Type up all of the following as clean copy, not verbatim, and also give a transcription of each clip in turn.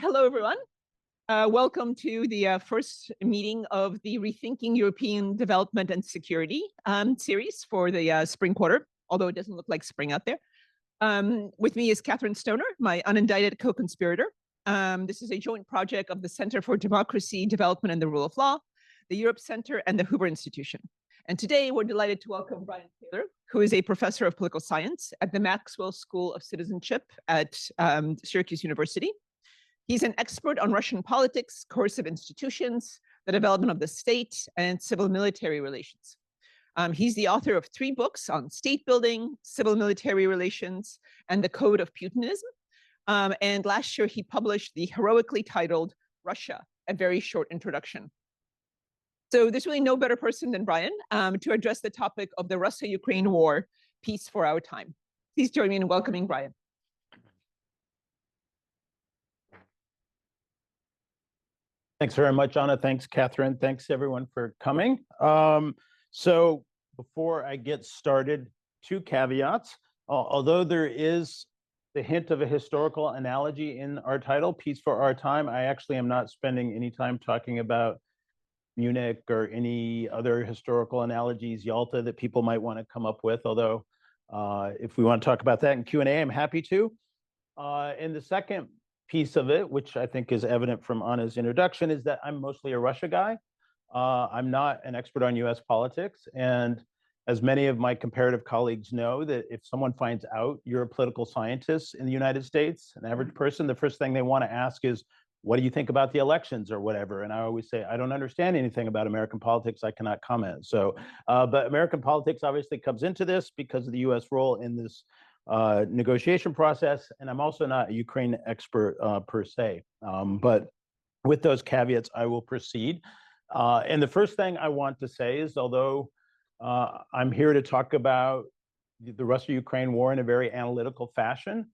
Hello, everyone. Welcome to the first meeting of the Rethinking European Development and Security series for the spring quarter, although it doesn't look like spring out there. With me is Catherine Stoner, my unindicted co-conspirator. This is a joint project of the Center for Democracy, Development, and the Rule of Law, the Europe Center, and the Hoover Institution. And today we're delighted to welcome Brian Taylor, who is a professor of political science at the Maxwell School of Citizenship at Syracuse University. He's an expert on Russian politics, coercive institutions, the development of the state, and civil-military relations. He's the author of 3 books on state building, civil-military relations, and the Code of Putinism. And last year, he published the heroically titled Russia, a very short introduction. So there's really no better person than Brian to address the topic of the Russo-Ukraine War, peace for our time. Please join me in welcoming Brian. Thanks very much, Anna. Thanks, Catherine. Thanks, everyone, for coming. So before I get started, 2 caveats. Although there is the hint of a historical analogy in our title, Peace for Our Time, I actually am not spending any time talking about Munich or any other historical analogies, Yalta, that people might want to come up with, although if we want to talk about that in Q&A, I'm happy to. And the second piece of it, which I think is evident from Anna's introduction, is that I'm mostly a Russia guy. I'm not an expert on US politics. And as many of my comparative colleagues know, that if someone finds out you're a political scientist in the United States, an average person, the first thing they want to ask is, what do you think about the elections or whatever? And I always say, I don't understand anything about American politics. I cannot comment. So, but American politics obviously comes into this because of the US role in this negotiation process. And I'm also not a Ukraine expert per se. But with those caveats, I will proceed. And the first thing I want to say is, although I'm here to talk about the Russia-Ukraine war in a very analytical fashion,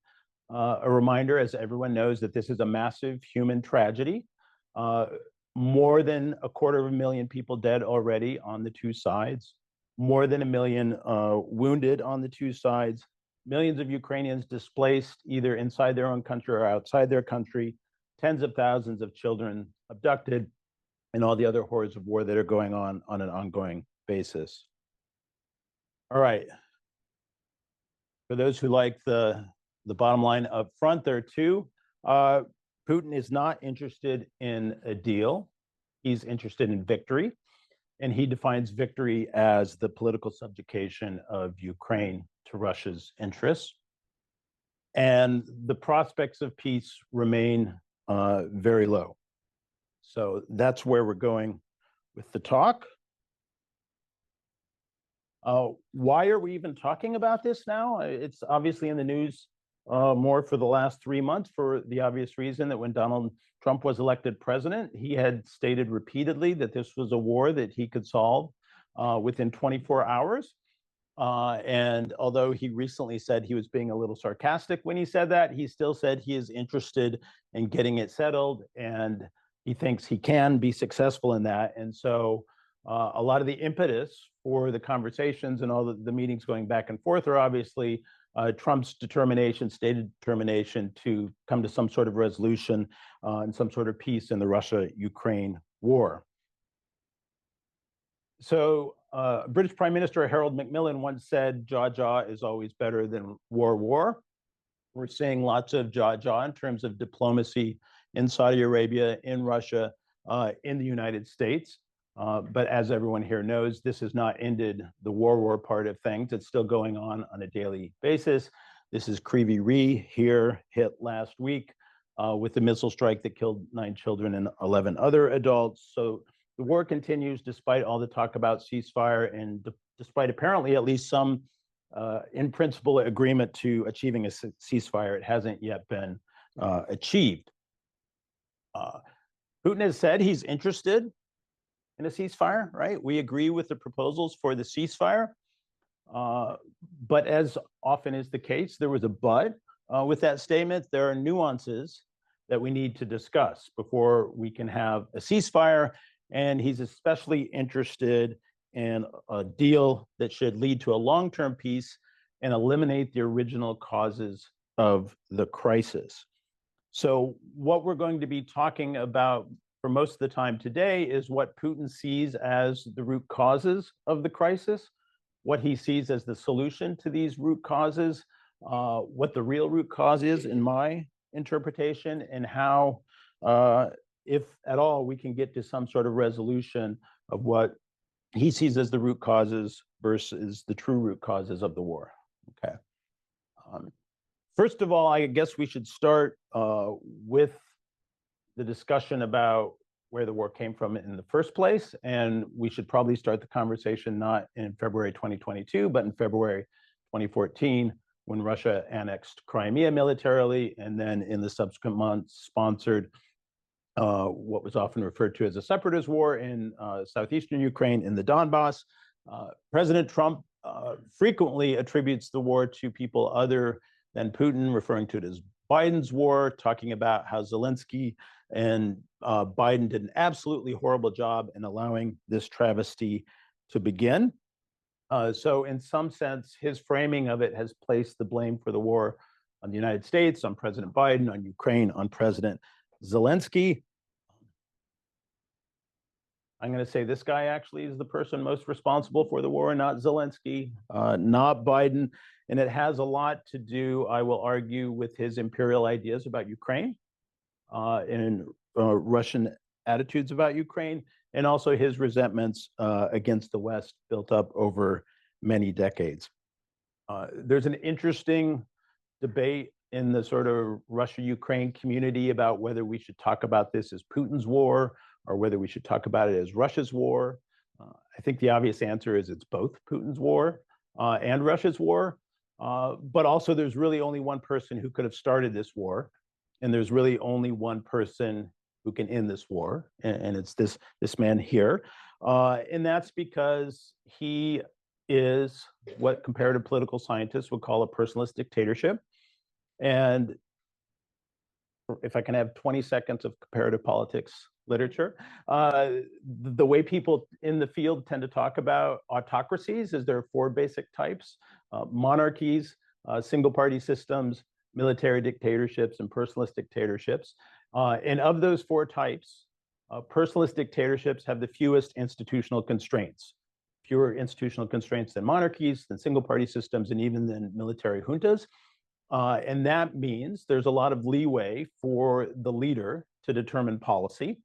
a reminder, as everyone knows, that this is a massive human tragedy. More than 250,000 people dead already on the 2 sides, more than 1 million wounded on the 2 sides, millions of Ukrainians displaced either inside their own country or outside their country, tens of thousands of children abducted, and all the other horrors of war that are going on an ongoing basis. All right. For those who like the bottom line up front, there are 2. Putin is not interested in a deal. He's interested in victory. And he defines victory as the political subjugation of Ukraine to Russia's interests. And the prospects of peace remain very low. So that's where we're going with the talk. Why are we even talking about this now? It's obviously in the news more for the last 3 months, for the obvious reason that when Donald Trump was elected president, he had stated repeatedly that this was a war that he could solve within 24 hours. And although he recently said he was being a little sarcastic when he said that, he still said he is interested in getting it settled, and he thinks he can be successful in that. And so a lot of the impetus for the conversations and all the meetings going back and forth are obviously Trump's determination, stated determination to come to some sort of resolution and some sort of peace in the Russia-Ukraine war. So British Prime Minister Harold Macmillan once said, jaw is always better than war. We're seeing lots of jaw in terms of diplomacy in Saudi Arabia, in Russia, in the United States. But as everyone here knows, this has not ended the war part of things. It's still going on a daily basis. This is Kryvyi Rih here, hit last week with the missile strike that killed 9 children and 11 other adults. So the war continues despite all the talk about ceasefire and despite apparently at least some in principle agreement to achieving a ceasefire. It hasn't yet been achieved. Putin has said he's interested in a ceasefire, right? We agree with the proposals for the ceasefire. But as often is the case, there was a but with that statement. There are nuances that we need to discuss before we can have a ceasefire. And he's especially interested in a deal that should lead to a long-term peace and eliminate the original causes of the crisis. So what we're going to be talking about for most of the time today is what Putin sees as the root causes of the crisis, what he sees as the solution to these root causes, what the real root cause is in my interpretation, and how, if at all, we can get to some sort of resolution of what he sees as the root causes versus the true root causes of the war. Okay. First of all, I guess we should start with the discussion about where the war came from in the first place. And we should probably start the conversation not in February 2022, but in February 2014, when Russia annexed Crimea militarily, and then in the subsequent months sponsored what was often referred to as a separatist war in southeastern Ukraine in the Donbass. President Trump frequently attributes the war to people other than Putin, referring to it as Biden's war, talking about how Zelensky and Biden did an absolutely horrible job in allowing this travesty to begin. So in some sense, his framing of it has placed the blame for the war on the United States, on President Biden, on Ukraine, on President Zelensky. I'm going to say this guy actually is the person most responsible for the war, not Zelensky, not Biden. And it has a lot to do, I will argue, with his imperial ideas about Ukraine and Russian attitudes about Ukraine, and also his resentments against the West built up over many decades. There's an interesting debate in the sort of Russia-Ukraine community about whether we should talk about this as Putin's war or whether we should talk about it as Russia's war. I think the obvious answer is it's both Putin's war and Russia's war. But also there's really only one person who could have started this war. And there's really only one person who can end this war. And it's this man here. And that's because he is what comparative political scientists would call a personalist dictatorship. And if I can have 20 seconds of comparative politics literature, the way people in the field tend to talk about autocracies is there are four basic types: monarchies, single-party systems, military dictatorships, and personalist dictatorships. And of those four types, personalist dictatorships have the fewest institutional constraints, fewer institutional constraints than monarchies, than single-party systems, and even than military juntas. And that means there's a lot of leeway for the leader to determine policy.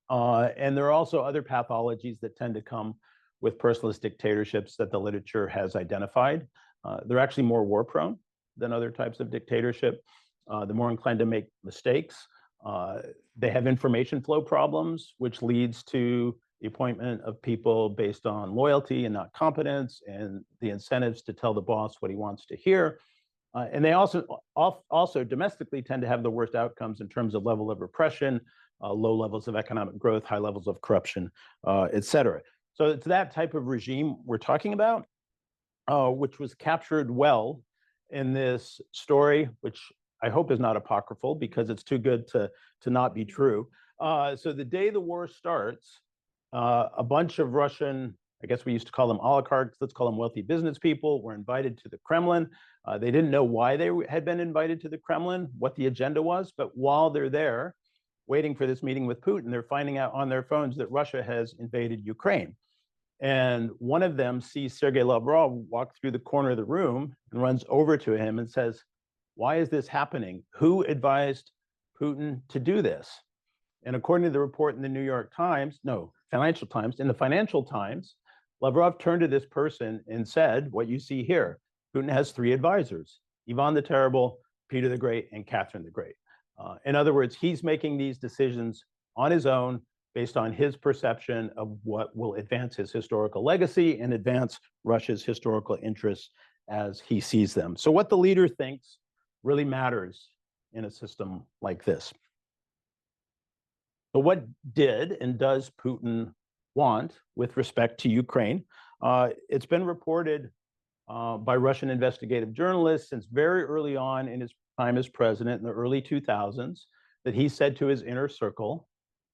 And there are also other pathologies that tend to come with personalist dictatorships that the literature has identified. They're actually more war-prone than other types of dictatorship. They're more inclined to make mistakes. They have information flow problems, which leads to the appointment of people based on loyalty and not competence, and the incentives to tell the boss what he wants to hear. And they also domestically tend to have the worst outcomes in terms of level of repression, low levels of economic growth, high levels of corruption, et cetera. So it's that type of regime we're talking about, which was captured well in this story, which I hope is not apocryphal because it's too good to not be true. So the day the war starts, a bunch of Russian, I guess we used to call them oligarchs, let's call them wealthy business people, were invited to the Kremlin. They didn't know why they had been invited to the Kremlin, what the agenda was, but while they're there, waiting for this meeting with Putin, they're finding out on their phones that Russia has invaded Ukraine. And one of them sees Sergei Lavrov walk through the corner of the room and runs over to him and says, "Why is this happening? Who advised Putin to do this?" And according to the report in the New York Times, no, Financial Times, in the Financial Times, Lavrov turned to this person and said, what you see here, Putin has three advisors: Ivan the Terrible, Peter the Great, and Catherine the Great. In other words, he's making these decisions on his own based on his perception of what will advance his historical legacy and advance Russia's historical interests as he sees them. So what the leader thinks really matters in a system like this. So what did and does Putin want with respect to Ukraine? It's been reported by Russian investigative journalists since very early on in his time as president in the early 2000s that he said to his inner circle,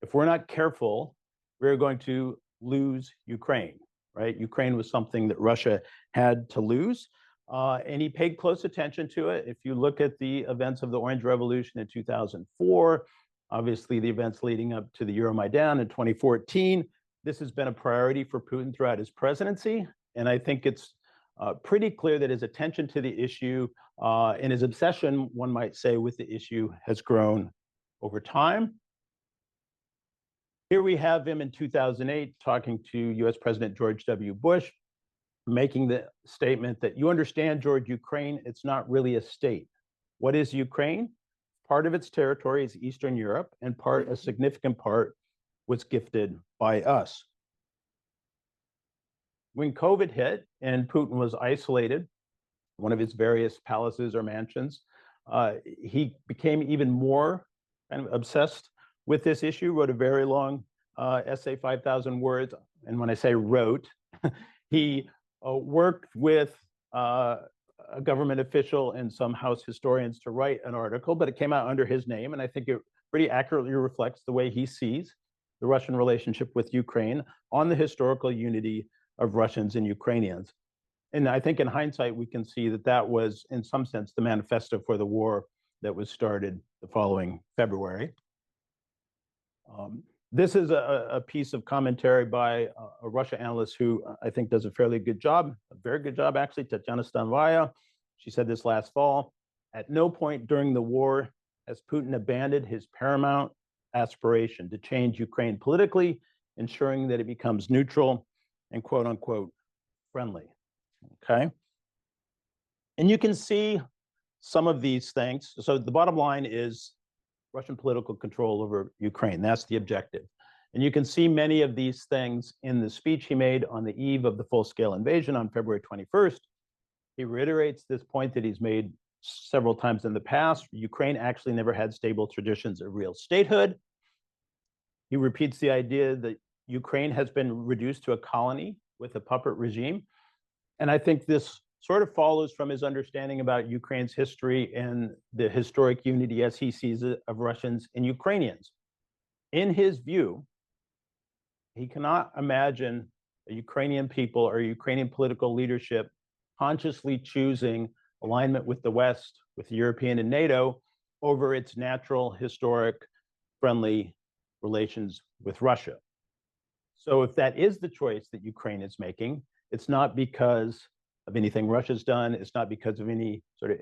if we're not careful, we're going to lose Ukraine, right? Ukraine was something that Russia had to lose. And he paid close attention to it. If you look at the events of the Orange Revolution in 2004, obviously the events leading up to the Euromaidan in 2014, this has been a priority for Putin throughout his presidency. And I think it's pretty clear that his attention to the issue and his obsession, one might say, with the issue has grown over time. Here we have him in 2008 talking to US President George W. Bush, making the statement that you understand, George, Ukraine, it's not really a state. What is Ukraine? Part of its territory is Eastern Europe, and a significant part was gifted by us. When COVID hit and Putin was isolated, one of his various palaces or mansions, he became even more kind of obsessed with this issue, wrote a very long essay, 5,000 words. And when I say wrote, he worked with a government official and some House historians to write an article, but it came out under his name. And I think it pretty accurately reflects the way he sees the Russian relationship with Ukraine on the historical unity of Russians and Ukrainians. And I think in hindsight, we can see that that was, in some sense, the manifesto for the war that was started the following February. This is a piece of commentary by a Russia analyst who I think does a fairly good job, a very good job, actually, Tatiana Stanvaya. She said this last fall, at no point during the war has Putin abandoned his paramount aspiration to change Ukraine politically, ensuring that it becomes neutral and quote unquote friendly, okay? And you can see some of these things. So the bottom line is Russian political control over Ukraine. That's the objective. And you can see many of these things in the speech he made on the eve of the full-scale invasion on February 21st. He reiterates this point that he's made several times in the past. Ukraine actually never had stable traditions of real statehood. He repeats the idea that Ukraine has been reduced to a colony with a puppet regime. And I think this sort of follows from his understanding about Ukraine's history and the historic unity, as he sees it, of Russians and Ukrainians. In his view, he cannot imagine a Ukrainian people or Ukrainian political leadership consciously choosing alignment with the West, with the European and NATO, over its natural, historic, friendly relations with Russia. So if that is the choice that Ukraine is making, it's not because of anything Russia's done. It's not because of any sort of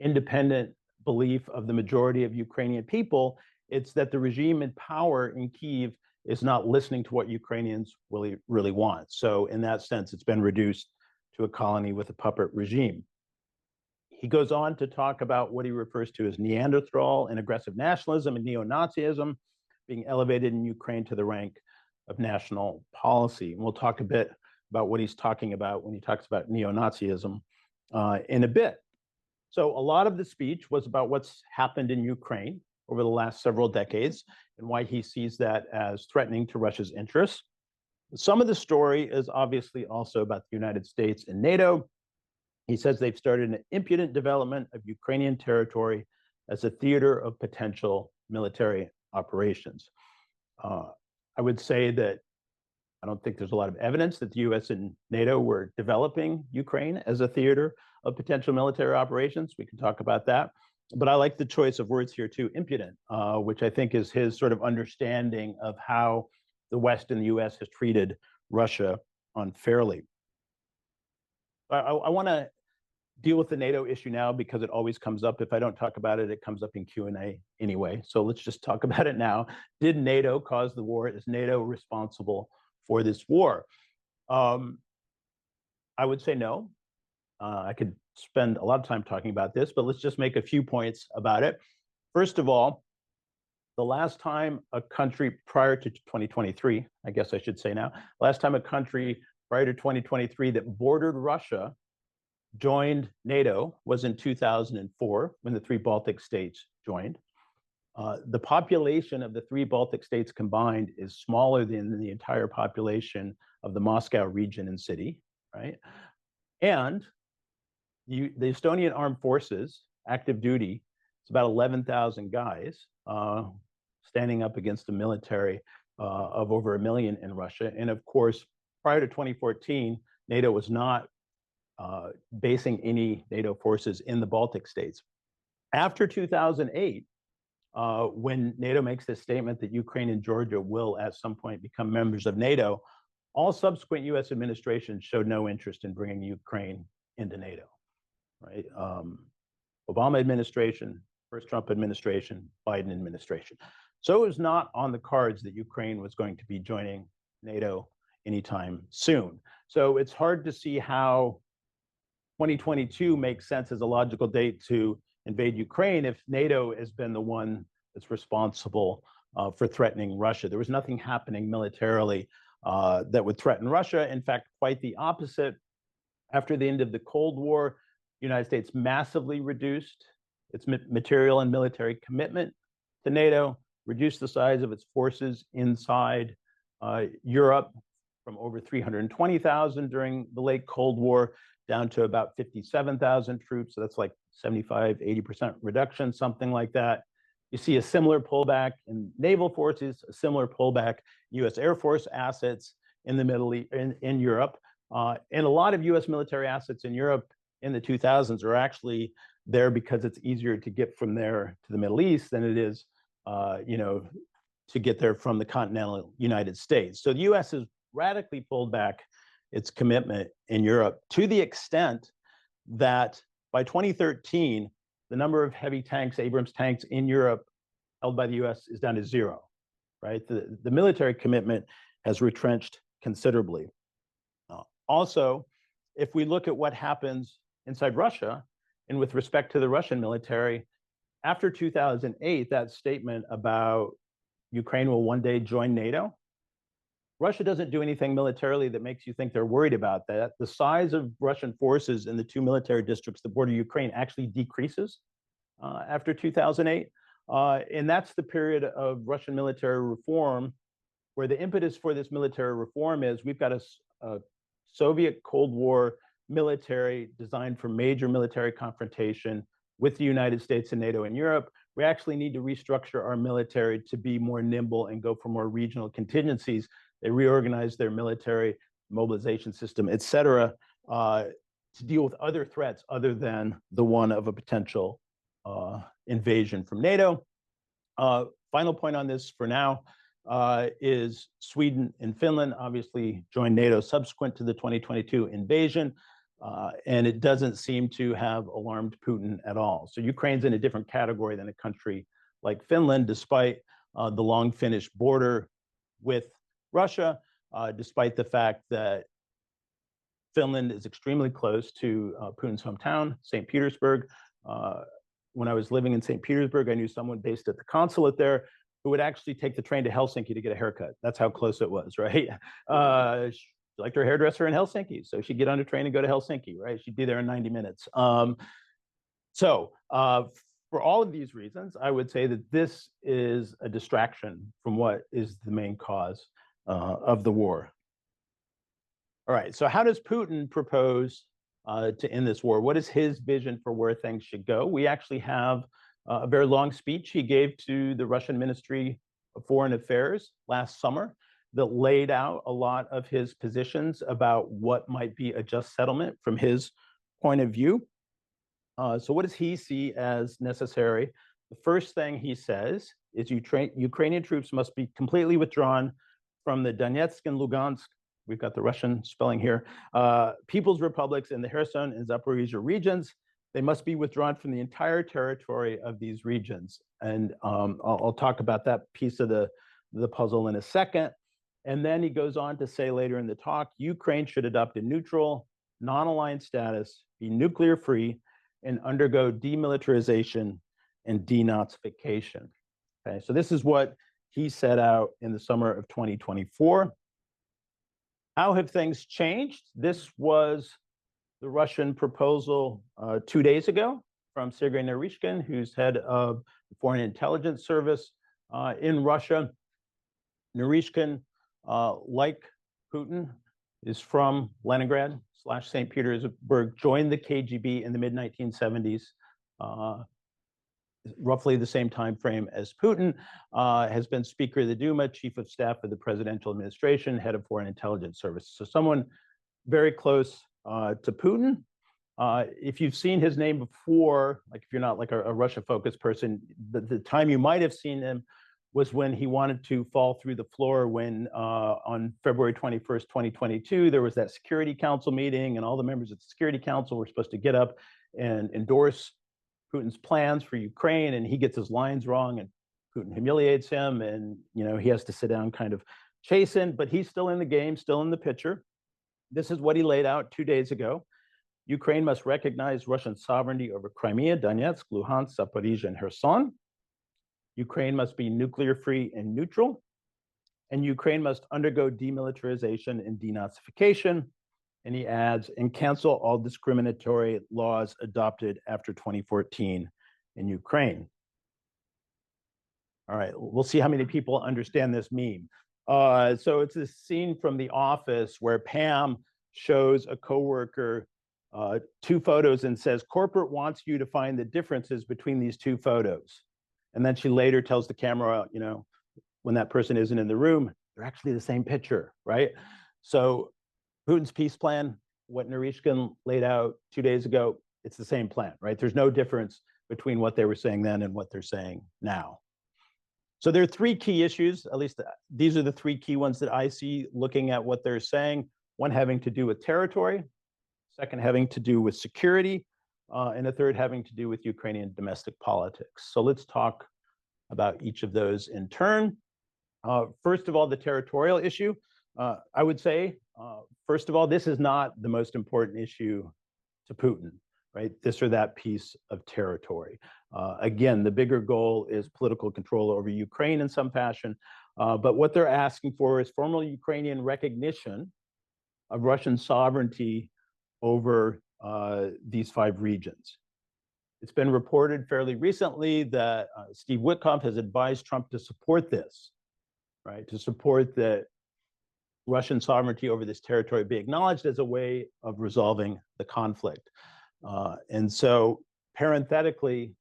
independent belief of the majority of Ukrainian people. It's that the regime in power in Kyiv is not listening to what Ukrainians really want. So in that sense, it's been reduced to a colony with a puppet regime. He goes on to talk about what he refers to as Neanderthal and aggressive nationalism and neo-Nazism being elevated in Ukraine to the rank of national policy. And we'll talk a bit about what he's talking about when he talks about neo-Nazism in a bit. So a lot of the speech was about what's happened in Ukraine over the last several decades and why he sees that as threatening to Russia's interests. Some of the story is obviously also about the United States and NATO. He says they've started an impudent development of Ukrainian territory as a theater of potential military operations. I would say that I don't think there's a lot of evidence that the US and NATO were developing Ukraine as a theater of potential military operations. We can talk about that. But I like the choice of words here too, impudent, which I think is his sort of understanding of how the West and the US has treated Russia unfairly. I want to deal with the NATO issue now because it always comes up. If I don't talk about it, it comes up in Q&A anyway. So let's just talk about it now. Did NATO cause the war? Is NATO responsible for this war? I would say no. I could spend a lot of time talking about this, but let's just make a few points about it. First of all, the last time a country prior to 2023, I guess I should say now, last time a country prior to 2023 that bordered Russia joined NATO was in 2004 when the three Baltic states joined. The population of the three Baltic states combined is smaller than the entire population of the Moscow region and city, right? And the Estonian armed forces, active duty, it's about 11,000 guys standing up against a military of over 1 million in Russia. And of course, prior to 2014, NATO was not basing any NATO forces in the Baltic states. After 2008, when NATO makes this statement that Ukraine and Georgia will at some point become members of NATO, all subsequent US administrations showed no interest in bringing Ukraine into NATO, right? Obama administration, first Trump administration, Biden administration. So it was not on the cards that Ukraine was going to be joining NATO anytime soon. So it's hard to see how 2022 makes sense as a logical date to invade Ukraine if NATO has been the one that's responsible for threatening Russia. There was nothing happening militarily that would threaten Russia. In fact, quite the opposite. After the end of the Cold War, the United States massively reduced its material and military commitment to NATO, reduced the size of its forces inside Europe from over 320,000 during the late Cold War down to about 57,000 troops. So that's like 75, 80% reduction, something like that. You see a similar pullback in naval forces, a similar pullback in US Air Force assets in the Middle East, in Europe. And a lot of US military assets in Europe in the 2000s are actually there because it's easier to get from there to the Middle East than it is, to get there from the continental United States. So the US has radically pulled back its commitment in Europe to the extent that by 2013, the number of heavy tanks, Abrams tanks in Europe held by the US is down to 0, right? The military commitment has retrenched considerably. Also, if we look at what happens inside Russia, and with respect to the Russian military, after 2008, that statement about Ukraine will one day join NATO, Russia doesn't do anything militarily that makes you think they're worried about that. The size of Russian forces in the 2 military districts that border Ukraine actually decreases after 2008. And that's the period of Russian military reform where the impetus for this military reform is we've got a Soviet Cold War military designed for major military confrontation with the United States and NATO and Europe. We actually need to restructure our military to be more nimble and go for more regional contingencies. They reorganized their military mobilization system, et cetera, to deal with other threats other than the one of a potential invasion from NATO. Final point on this for now is Sweden and Finland obviously joined NATO subsequent to the 2022 invasion, and it doesn't seem to have alarmed Putin at all. So Ukraine's in a different category than a country like Finland, despite the long Finnish border with Russia, despite the fact that Finland is extremely close to Putin's hometown, St. Petersburg. When I was living in St. Petersburg, I knew someone based at the consulate there who would actually take the train to Helsinki to get a haircut. That's how close it was, right? She liked her hairdresser in Helsinki, so she'd get on a train and go to Helsinki, right? She'd be there in 90 minutes. For all of these reasons, I would say that this is a distraction from what is the main cause of the war. All right, so how does Putin propose to end this war? What is his vision for where things should go? We actually have a very long speech he gave to the Russian Ministry of Foreign Affairs last summer that laid out a lot of his positions about what might be a just settlement from his point of view. So what does he see as necessary? The first thing he says is Ukrainian troops must be completely withdrawn from the Donetsk and Lugansk, we've got the Russian spelling here, People's Republics in the Kherson and Zaporizhia regions. They must be withdrawn from the entire territory of these regions. And I'll talk about that piece of the puzzle in a second. And then he goes on to say later in the talk, Ukraine should adopt a neutral, non-aligned status, be nuclear free, and undergo demilitarization and denazification. Okay, so this is what he set out in the summer of 2024. How have things changed? This was the Russian proposal 2 days ago from Sergei Naryshkin, who's head of the Foreign Intelligence Service in Russia. Naryshkin, like Putin, is from Leningrad / St. Petersburg, joined the KGB in the mid-1970s, roughly the same time frame as Putin, has been Speaker of the Duma, Chief of Staff of the Presidential Administration, Head of Foreign Intelligence Service. So someone very close to Putin. If you've seen his name before, like if you're not like a Russia-focused person, the time you might have seen him was when he wanted to fall through the floor when on February 21st, 2022, there was that Security Council meeting and all the members of the Security Council were supposed to get up and endorse Putin's plans for Ukraine, and he gets his lines wrong and Putin humiliates him, and he has to sit down kind of chastened, but he's still in the game, still in the picture. This is what he laid out 2 days ago. Ukraine must recognize Russian sovereignty over Crimea, Donetsk, Luhansk, Zaporizhia, and Kherson. Ukraine must be nuclear-free and neutral, and Ukraine must undergo demilitarization and denazification. And he adds, and cancel all discriminatory laws adopted after 2014 in Ukraine. All right, we'll see how many people understand this meme. So it's this scene from The Office where Pam shows a coworker 2 photos and says, corporate wants you to find the differences between these 2 photos. And then she later tells the camera, when that person isn't in the room, they're actually the same picture, right? So Putin's peace plan, what Narishkin laid out 2 days ago, it's the same plan, right? There's no difference between what they were saying then and what they're saying now. So there are 3 key issues, at least these are the 3 key ones that I see looking at what they're saying. One having to do with territory, second having to do with security, and a third having to do with Ukrainian domestic politics. So let's talk about each of those in turn. First of all, the territorial issue. I would say, first of all, this is not the most important issue to Putin, right? This or that piece of territory. Again, the bigger goal is political control over Ukraine in some fashion, but what they're asking for is formal Ukrainian recognition of Russian sovereignty over these 5 regions. It's been reported fairly recently that Steve Witkoff has advised Trump to support this, right? To support that Russian sovereignty over this territory be acknowledged as a way of resolving the conflict. And so parenthetically,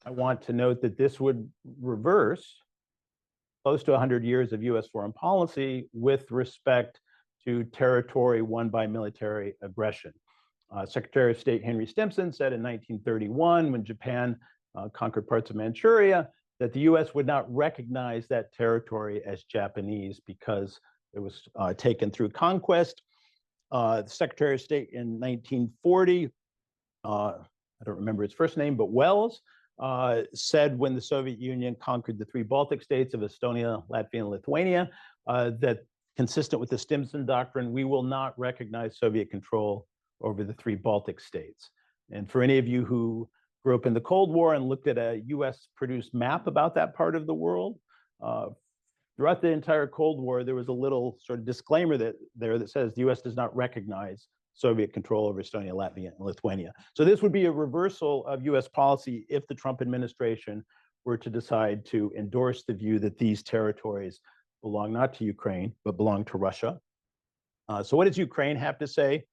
I want to note that this would reverse close to 100 years of US foreign policy with respect to territory won by military aggression. Secretary of State Henry Stimson said in 1931, when Japan conquered parts of Manchuria, that the US would not recognize that territory as Japanese because it was taken through conquest. The Secretary of State in 1940, I don't remember his first name, but Wells, said when the Soviet Union conquered the 3 Baltic states of Estonia, Latvia, and Lithuania, that consistent with the Stimson Doctrine, we will not recognize Soviet control over the 3 Baltic states. And for any of you who grew up in the Cold War and looked at a US-produced map about that part of the world, throughout the entire Cold War, there was a little sort of disclaimer that says the US does not recognize Soviet control over Estonia, Latvia, and Lithuania. So this would be a reversal of US policy if the Trump administration were to decide to endorse the view that these territories belong not to Ukraine, but belong to Russia. So what does Ukraine have to say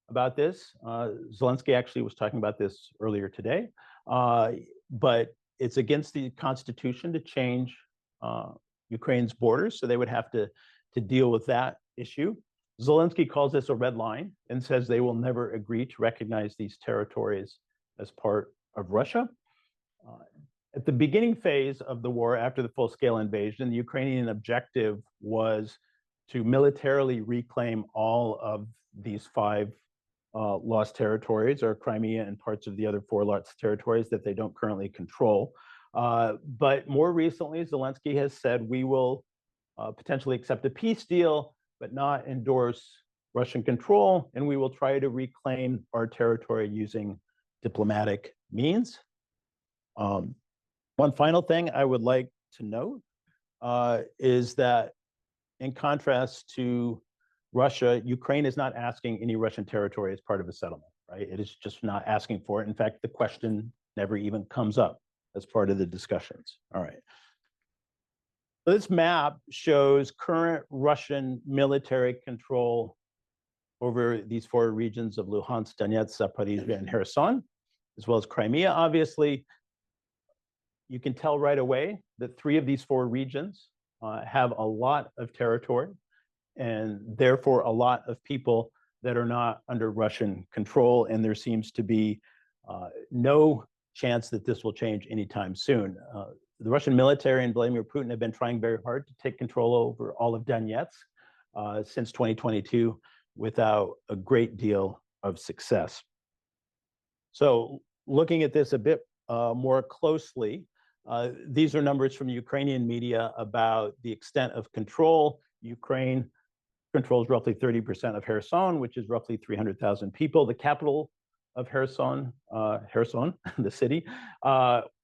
about this? Zelensky actually was talking about this earlier today, but it's against the Constitution to change Ukraine's borders, so they would have to deal with that issue. Zelensky calls this a red line and says they will never agree to recognize these territories as part of Russia. At the beginning phase of the war, after the full-scale invasion, the Ukrainian objective was to militarily reclaim all of these 5 lost territories, or Crimea and parts of the other 4 lost territories that they don't currently control. But more recently, Zelensky has said we will potentially accept a peace deal, but not endorse Russian control, and we will try to reclaim our territory using diplomatic means. One final thing I would like to note is that in contrast to Russia, Ukraine is not asking any Russian territory as part of a settlement, right? It is just not asking for it. In fact, the question never even comes up as part of the discussions. All right. So this map shows current Russian military control over these 4 regions of Luhansk, Donetsk, Zaporizhia, and Kherson, as well as Crimea, obviously. You can tell right away that 3 of these 4 regions have a lot of territory and therefore a lot of people that are not under Russian control, and there seems to be no chance that this will change anytime soon. The Russian military and Vladimir Putin have been trying very hard to take control over all of Donetsk since 2022 without a great deal of success. So looking at this a bit more closely, these are numbers from Ukrainian media about the extent of control. Ukraine controls roughly 30% of Kherson, which is roughly 300,000 people. The capital of Kherson, the city,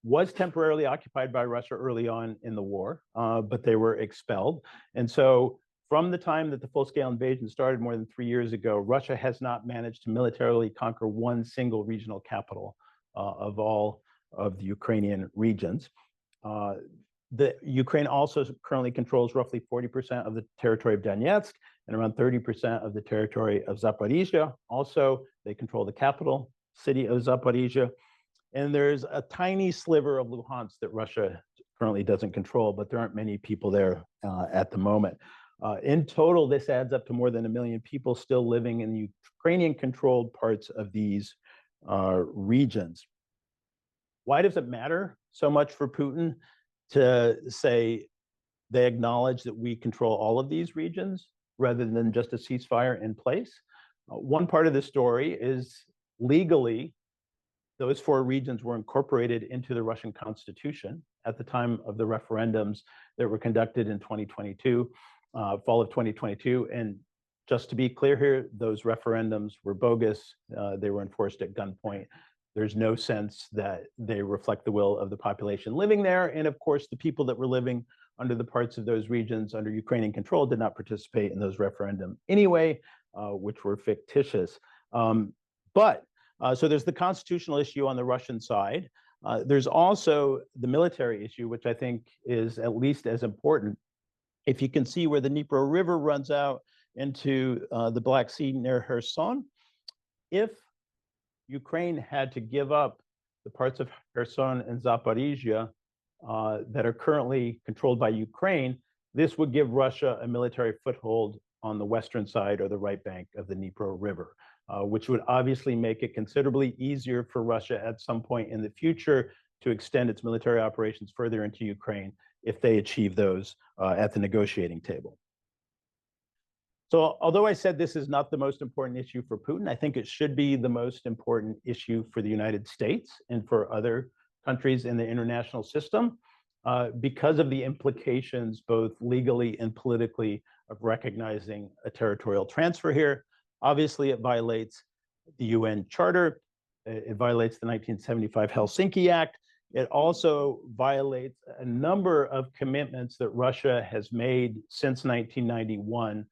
was temporarily occupied by Russia early on in the war, but they were expelled. And so from the time that the full-scale invasion started more than 3 years ago, Russia has not managed to militarily conquer one single regional capital of all of the Ukrainian regions. The Ukraine also currently controls roughly 40% of the territory of Donetsk and around 30% of the territory of Zaporizhia. Also, they control the capital city of Zaporizhia. And there's a tiny sliver of Luhansk that Russia currently doesn't control, but there aren't many people there at the moment. In total, this adds up to more than 1 million people still living in Ukrainian-controlled parts of these regions. Why does it matter so much for Putin to say they acknowledge that we control all of these regions rather than just a ceasefire in place? One part of the story is legally, those 4 regions were incorporated into the Russian constitution at the time of the referendums that were conducted in 2022, fall of 2022. And just to be clear here, those referendums were bogus. They were enforced at gunpoint. There's no sense that they reflect the will of the population living there. And of course, the people that were living under the parts of those regions under Ukrainian control did not participate in those referendums anyway, which were fictitious. So there's the constitutional issue on the Russian side. There's also the military issue, which I think is at least as important. If you can see where the Dnipro River runs out into the Black Sea near Kherson, if Ukraine had to give up the parts of Kherson and Zaporizhia that are currently controlled by Ukraine, this would give Russia a military foothold on the western side or the right bank of the Dnipro River, which would obviously make it considerably easier for Russia at some point in the future to extend its military operations further into Ukraine if they achieve those at the negotiating table. So although I said this is not the most important issue for Putin, I think it should be the most important issue for the United States and for other countries in the international system because of the implications, both legally and politically, of recognizing a territorial transfer here. Obviously, it violates the UN Charter. It violates the 1975 Helsinki Act. It also violates a number of commitments that Russia has made since 1991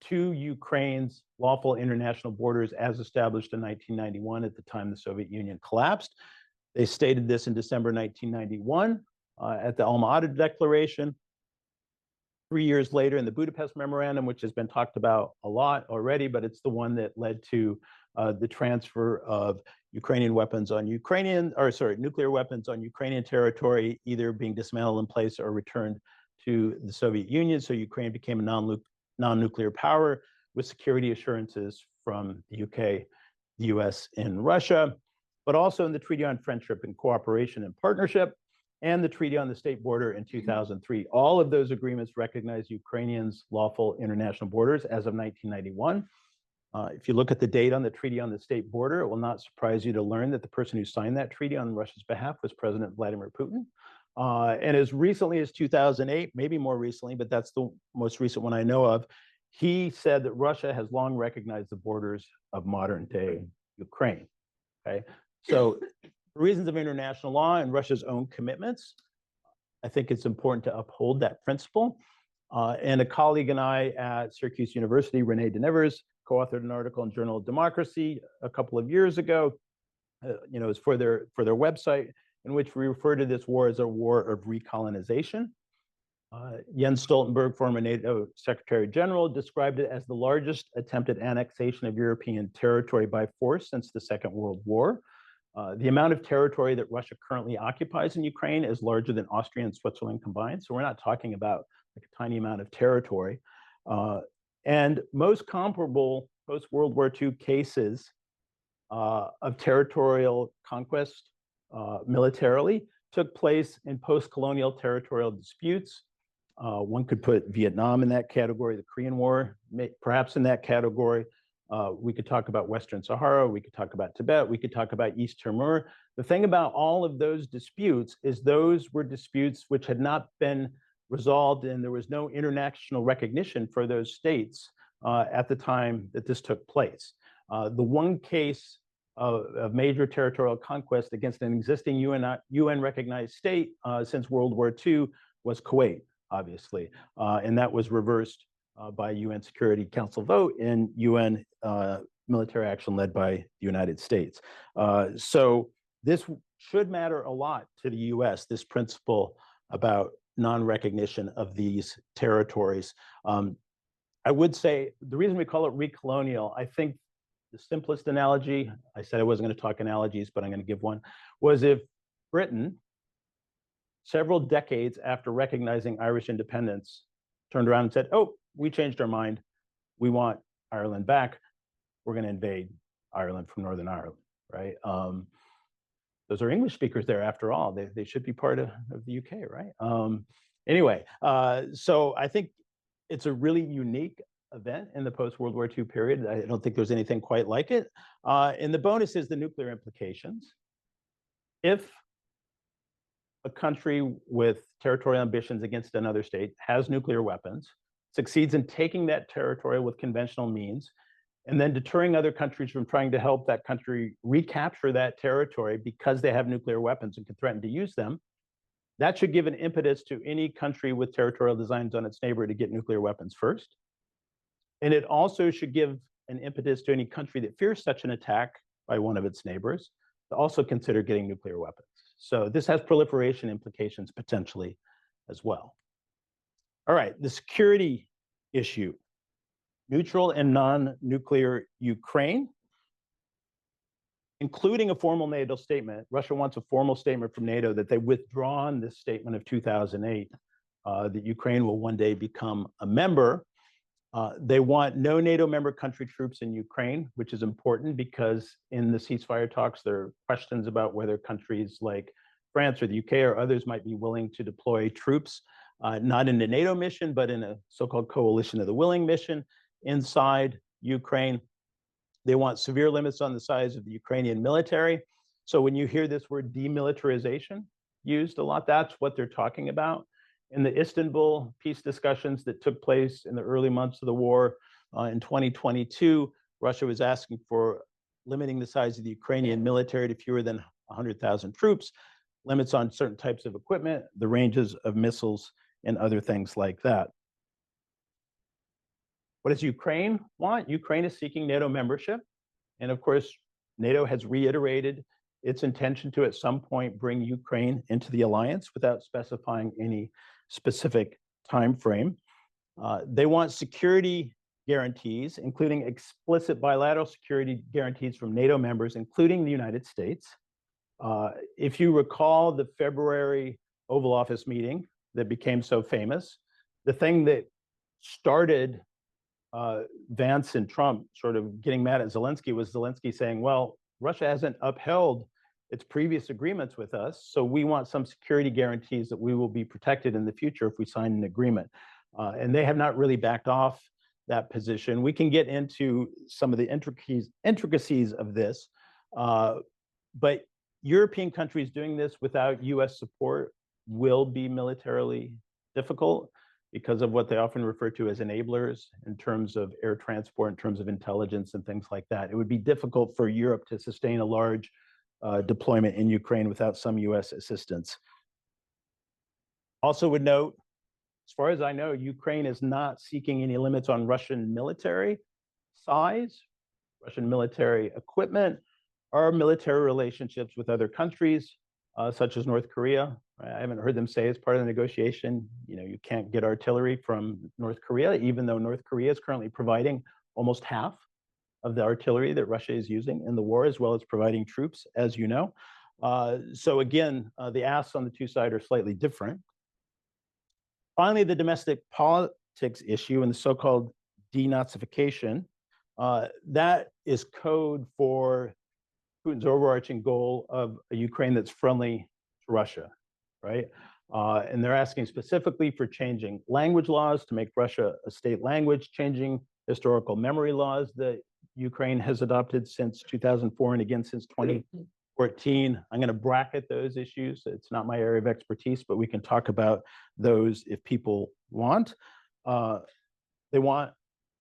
to Ukraine's lawful international borders as established in 1991 at the time the Soviet Union collapsed. They stated this in December 1991 at the Alma-Ata Declaration. 3 years later in the Budapest Memorandum, which has been talked about a lot already, but it's the one that led to the transfer of nuclear weapons on Ukrainian territory, either being dismantled in place or returned to the Soviet Union. So Ukraine became a non-nuclear power with security assurances from the UK, the US, and Russia, but also in the Treaty on Friendship and Cooperation and Partnership and the Treaty on the State Border in 2003. All of those agreements recognize Ukrainians' lawful international borders as of 1991. If you look at the date on the Treaty on the State Border, it will not surprise you to learn that the person who signed that treaty on Russia's behalf was President Vladimir Putin. And as recently as 2008, maybe more recently, but that's the most recent one I know of, he said that Russia has long recognized the borders of modern-day Ukraine. Okay, so for reasons of international law and Russia's own commitments, I think it's important to uphold that principle. And a colleague and I at Syracuse University, Renee DeNevers, co-authored an article in Journal of Democracy a couple of years ago. It's for their website, in which we refer to this war as a war of recolonization. Jens Stoltenberg, former NATO Secretary General, described it as the largest attempted annexation of European territory by force since the Second World War. The amount of territory that Russia currently occupies in Ukraine is larger than Austria and Switzerland combined. So we're not talking about like a tiny amount of territory. And most comparable post-World War II cases of territorial conquest militarily took place in post-colonial territorial disputes. One could put Vietnam in that category, the Korean War, perhaps in that category. We could talk about Western Sahara, we could talk about Tibet, we could talk about East Timor. The thing about all of those disputes is those were disputes which had not been resolved, and there was no international recognition for those states at the time that this took place. The one case of major territorial conquest against an existing UN recognized state since World War II was Kuwait, obviously, and that was reversed by UN Security Council vote and UN military action led by the United States. So this should matter a lot to the US, this principle about non-recognition of these territories. I would say the reason we call it recolonial, I think the simplest analogy, I said I wasn't going to talk analogies, but I'm going to give one, was if Britain, several decades after recognizing Irish independence, turned around and said, oh, we changed our mind. We want Ireland back. We're going to invade Ireland from Northern Ireland, right? Those are English speakers there after all. They should be part of the UK, right? Anyway, so I think it's a really unique event in the post-World War II period. I don't think there's anything quite like it. And the bonus is the nuclear implications. If a country with territorial ambitions against another state has nuclear weapons, succeeds in taking that territory with conventional means, and then deterring other countries from trying to help that country recapture that territory because they have nuclear weapons and can threaten to use them, that should give an impetus to any country with territorial designs on its neighbor to get nuclear weapons first. And it also should give an impetus to any country that fears such an attack by one of its neighbors to also consider getting nuclear weapons. So this has proliferation implications potentially as well. All right, the security issue. Neutral and non-nuclear Ukraine, including a formal NATO statement. Russia wants a formal statement from NATO that they've withdrawn this statement of 2008, that Ukraine will one day become a member. They want no NATO member country troops in Ukraine, which is important because in the ceasefire talks, there are questions about whether countries like France or the UK or others might be willing to deploy troops, not in a NATO mission, but in a so-called coalition of the willing mission inside Ukraine. They want severe limits on the size of the Ukrainian military. So when you hear this word demilitarization used a lot, that's what they're talking about. In the Istanbul peace discussions that took place in the early months of the war in 2022, Russia was asking for limiting the size of the Ukrainian military to fewer than 100,000 troops, limits on certain types of equipment, the ranges of missiles, and other things like that. What does Ukraine want? Ukraine is seeking NATO membership. And of course, NATO has reiterated its intention to at some point bring Ukraine into the alliance without specifying any specific time frame. They want security guarantees, including explicit bilateral security guarantees from NATO members, including the United States. If you recall the February Oval Office meeting that became so famous, the thing that started Vance and Trump sort of getting mad at Zelensky was Zelensky saying, well, Russia hasn't upheld its previous agreements with us, so we want some security guarantees that we will be protected in the future if we sign an agreement. And they have not really backed off that position. We can get into some of the intricacies of this, but European countries doing this without US support will be militarily difficult because of what they often refer to as enablers in terms of air transport, in terms of intelligence and things like that. It would be difficult for Europe to sustain a large deployment in Ukraine without some US assistance. Also would note, as far as I know, Ukraine is not seeking any limits on Russian military size, Russian military equipment, or military relationships with other countries, such as North Korea. I haven't heard them say as part of the negotiation, you can't get artillery from North Korea, even though North Korea is currently providing almost half of the artillery that Russia is using in the war, as well as providing troops, as you know. So again, the asks on the two sides are slightly different. Finally, the domestic politics issue and the so-called denazification That is code for Putin's overarching goal of a Ukraine that's friendly to Russia, right? And they're asking specifically for changing language laws to make Russia a state language, changing historical memory laws that Ukraine has adopted since 2004 and again since 2014. I'm going to bracket those issues. It's not my area of expertise, but we can talk about those if people want. They want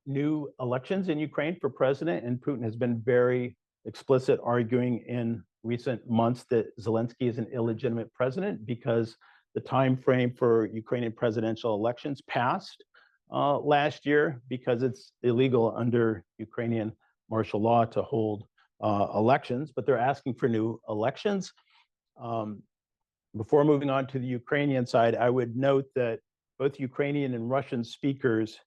new elections in Ukraine for president, and Putin has been very explicit, arguing in recent months that Zelensky is an illegitimate president because the time frame for Ukrainian presidential elections passed last year because it's illegal under Ukrainian martial law to hold elections, but they're asking for new elections. Before moving on to the Ukrainian side, I would note that both Ukrainian and Russian speakers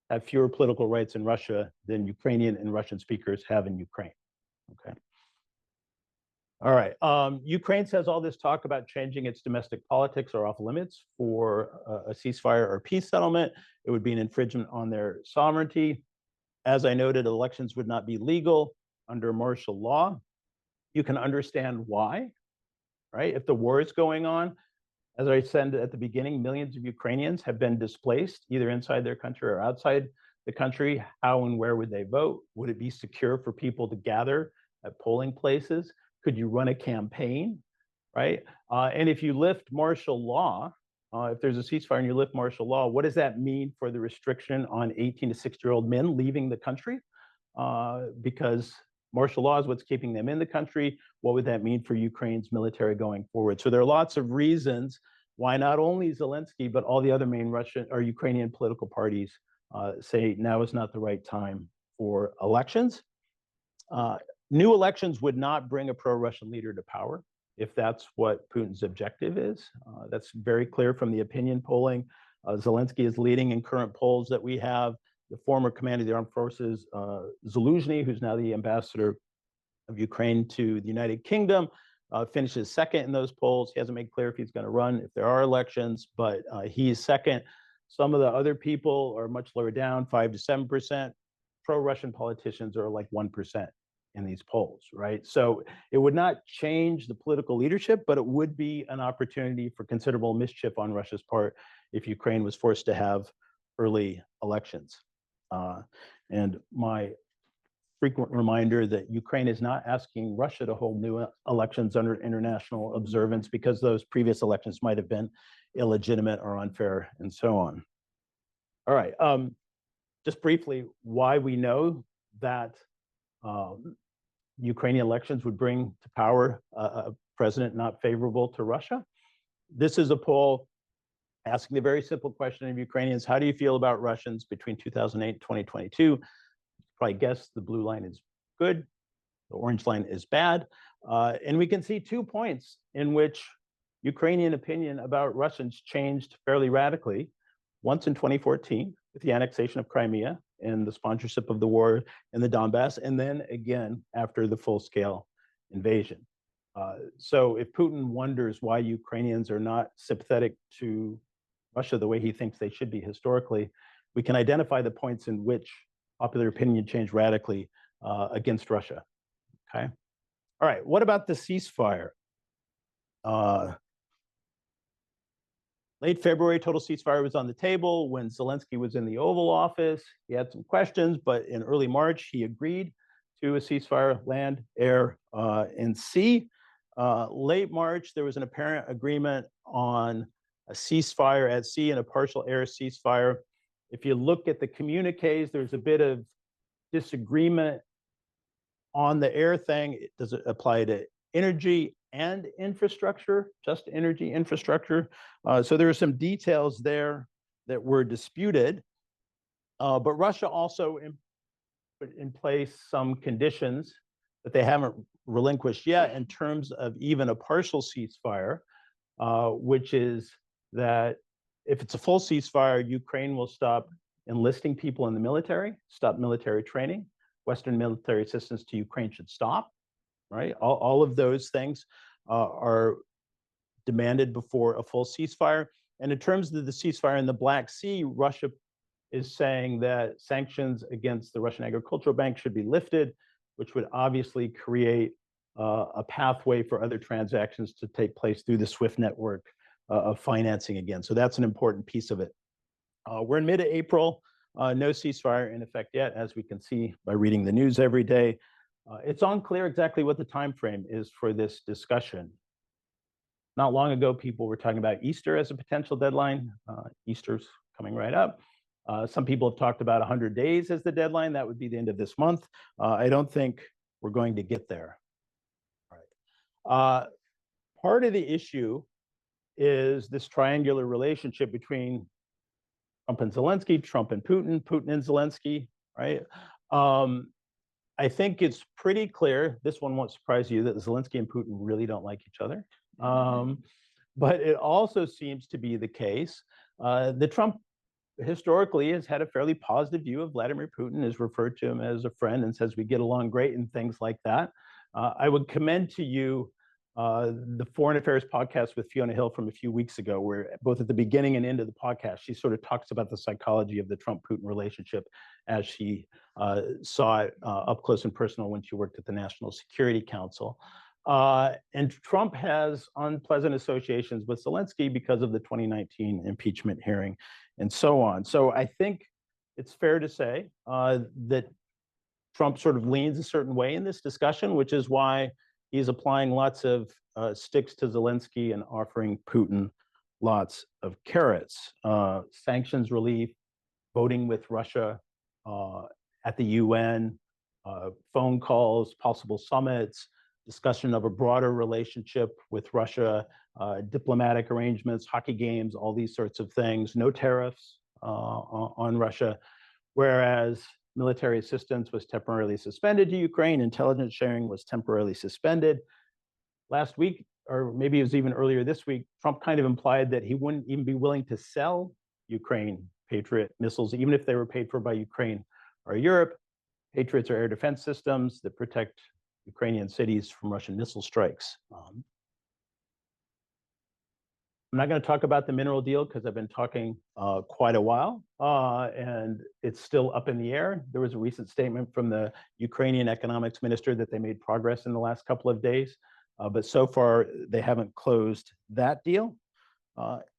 have fewer political rights in Russia than Ukrainian and Russian speakers have in Ukraine. Okay. All right. Ukraine says all this talk about changing its domestic politics are off limits for a ceasefire or peace settlement. It would be an infringement on their sovereignty. As I noted, elections would not be legal under martial law. You can understand why, right? If the war is going on, as I said at the beginning, millions of Ukrainians have been displaced, either inside their country or outside the country. How and where would they vote? Would it be secure for people to gather at polling places? Could you run a campaign, right? And if you lift martial law, if there's a ceasefire and you lift martial law, what does that mean for the restriction on 18 to 60-year-old men leaving the country? Because martial law is what's keeping them in the country. What would that mean for Ukraine's military going forward? So there are lots of reasons why not only Zelensky, but all the other main Russian or Ukrainian political parties say now is not the right time for elections. New elections would not bring a pro-Russian leader to power if that's what Putin's objective is. That's very clear from the opinion polling. Zelensky is leading in current polls that we have. The former commander of the armed forces, Zaluzhny, who's now the ambassador of Ukraine to the United Kingdom, finishes second in those polls. He hasn't made clear if he's going to run if there are elections, but he's second. Some of the other people are much lower down, 5 to 7%. Pro-Russian politicians are like 1% in these polls, right? So it would not change the political leadership, but it would be an opportunity for considerable mischief on Russia's part if Ukraine was forced to have early elections. And my frequent reminder that Ukraine is not asking Russia to hold new elections under international observance because those previous elections might have been illegitimate or unfair and so on. All right, just briefly, why we know that Ukrainian elections would bring to power a president not favorable to Russia. This is a poll asking the very simple question of Ukrainians: how do you feel about Russians between 2008 and 2022? You probably guess the blue line is good, the orange line is bad. And we can see 2 points in which Ukrainian opinion about Russians changed fairly radically. Once in 2014 with the annexation of Crimea and the sponsorship of the war in the Donbass, and then again after the full-scale invasion. So if Putin wonders why Ukrainians are not sympathetic to Russia the way he thinks they should be historically, we can identify the points in which popular opinion changed radically against Russia, okay? All right, what about the ceasefire? Late February, total ceasefire was on the table when Zelensky was in the Oval Office. He had some questions, but in early March, he agreed to a ceasefire, land, air, and sea. Late March, there was an apparent agreement on a ceasefire at sea and a partial air ceasefire. If you look at the communiques, there's a bit of disagreement on the air thing. Does it apply to energy and infrastructure, just energy infrastructure? So there are some details there that were disputed, but Russia also put in place some conditions that they haven't relinquished yet in terms of even a partial ceasefire, which is that if it's a full ceasefire, Ukraine will stop enlisting people in the military, stop military training, Western military assistance to Ukraine should stop, right? All of those things are demanded before a full ceasefire. And in terms of the ceasefire in the Black Sea, Russia is saying that sanctions against the Russian Agricultural Bank should be lifted, which would obviously create a pathway for other transactions to take place through the SWIFT network of financing again. So that's an important piece of it. We're in mid-April, no ceasefire in effect yet, as we can see by reading the news every day. It's unclear exactly what the time frame is for this discussion. Not long ago, people were talking about Easter as a potential deadline. Easter's coming right up. Some people have talked about 100 days as the deadline. That would be the end of this month. I don't think we're going to get there. All right. Part of the issue is this triangular relationship between Trump and Zelensky, Trump and Putin, Putin and Zelensky, right? I think it's pretty clear, this one won't surprise you, that Zelensky and Putin really don't like each other. But it also seems to be the case that Trump historically has had a fairly positive view of Vladimir Putin, has referred to him as a friend and says we get along great and things like that. I would commend to you the Foreign Affairs podcast with Fiona Hill from a few weeks ago, where both at the beginning and end of the podcast, she sort of talks about the psychology of the Trump-Putin relationship as she saw it up close and personal when she worked at the National Security Council. And Trump has unpleasant associations with Zelensky because of the 2019 impeachment hearing and so on. So I think it's fair to say that Trump sort of leans a certain way in this discussion, which is why he's applying lots of sticks to Zelensky and offering Putin lots of carrots. Sanctions relief, voting with Russia at the UN, phone calls, possible summits, discussion of a broader relationship with Russia, diplomatic arrangements, hockey games, all these sorts of things, no tariffs on Russia, whereas military assistance was temporarily suspended to Ukraine, intelligence sharing was temporarily suspended. Last week, or maybe it was even earlier this week, Trump kind of implied that he wouldn't even be willing to sell Ukraine Patriot missiles, even if they were paid for by Ukraine or Europe. Patriots are air defense systems that protect Ukrainian cities from Russian missile strikes. I'm not going to talk about the mineral deal because I've been talking quite a while, and it's still up in the air. There was a recent statement from the Ukrainian economics minister that they made progress in the last couple of days, but so far they haven't closed that deal.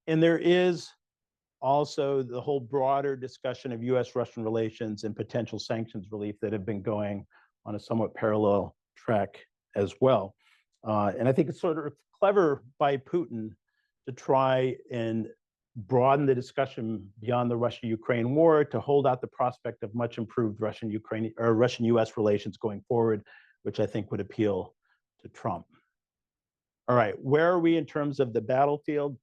And there is also the whole broader discussion of US-Russian relations and potential sanctions relief that have been going on a somewhat parallel track as well. And I think it's sort of clever by Putin to try and broaden the discussion beyond the Russia-Ukraine war, to hold out the prospect of much improved Russian-Ukrainian or Russian-US relations going forward, which I think would appeal to Trump. All right, where are we in terms of the battlefield?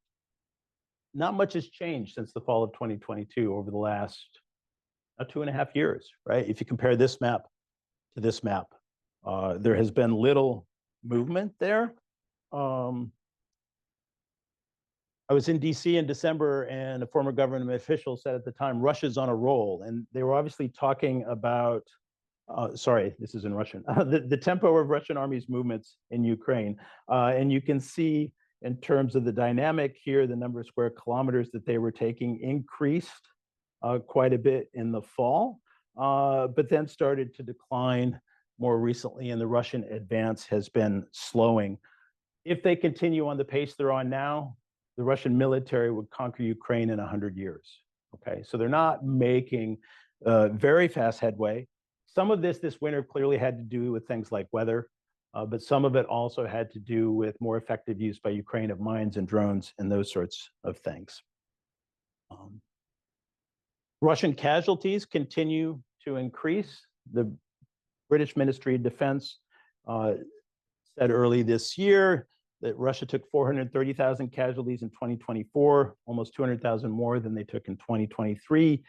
Not much has changed since the fall of 2022 over the last 2.5 years, right? If you compare this map to this map, there has been little movement there. I was in DC in December, and a former government official said at the time, Russia's on a roll. And they were obviously talking about, sorry, this is in Russian, the tempo of Russian army's movements in Ukraine. And you can see in terms of the dynamic here, the number of square kilometers that they were taking increased quite a bit in the fall, but then started to decline more recently, and the Russian advance has been slowing. If they continue on the pace they're on now, the Russian military would conquer Ukraine in 100 years. Okay, so they're not making very fast headway. Some of this winter clearly had to do with things like weather, but some of it also had to do with more effective use by Ukraine of mines and drones and those sorts of things. Russian casualties continue to increase. The British Ministry of Defense said early this year that Russia took 430,000 casualties in 2024, almost 200,000 more than they took in 2023.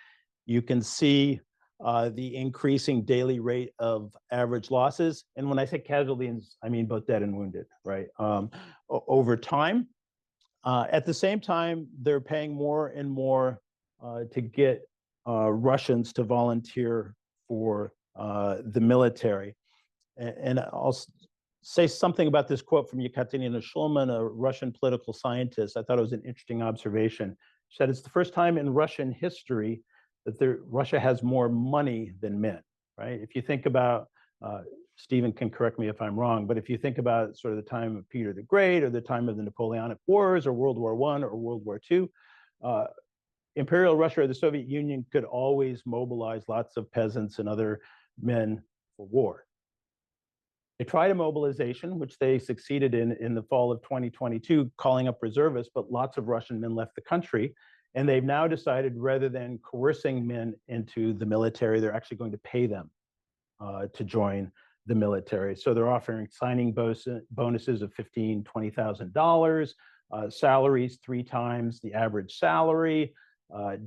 You can see the increasing daily rate of average losses. And when I say casualties, I mean both dead and wounded, right? Over time. At the same time, they're paying more and more to get Russians to volunteer for the military. And I'll say something about this quote from Yekaterina Shulman, a Russian political scientist. I thought it was an interesting observation. She said, it's the first time in Russian history that Russia has more money than men, right? If you think about, Stephen can correct me if I'm wrong, but if you think about sort of the time of Peter the Great or the time of the Napoleonic Wars or World War I or World War II, Imperial Russia or the Soviet Union could always mobilize lots of peasants and other men for war. They tried a mobilization, which they succeeded in the fall of 2022, calling up reservists, but lots of Russian men left the country. And they've now decided, rather than coercing men into the military, they're actually going to pay them to join the military. So they're offering signing bonuses of $15,000, $20,000, salaries 3 times the average salary,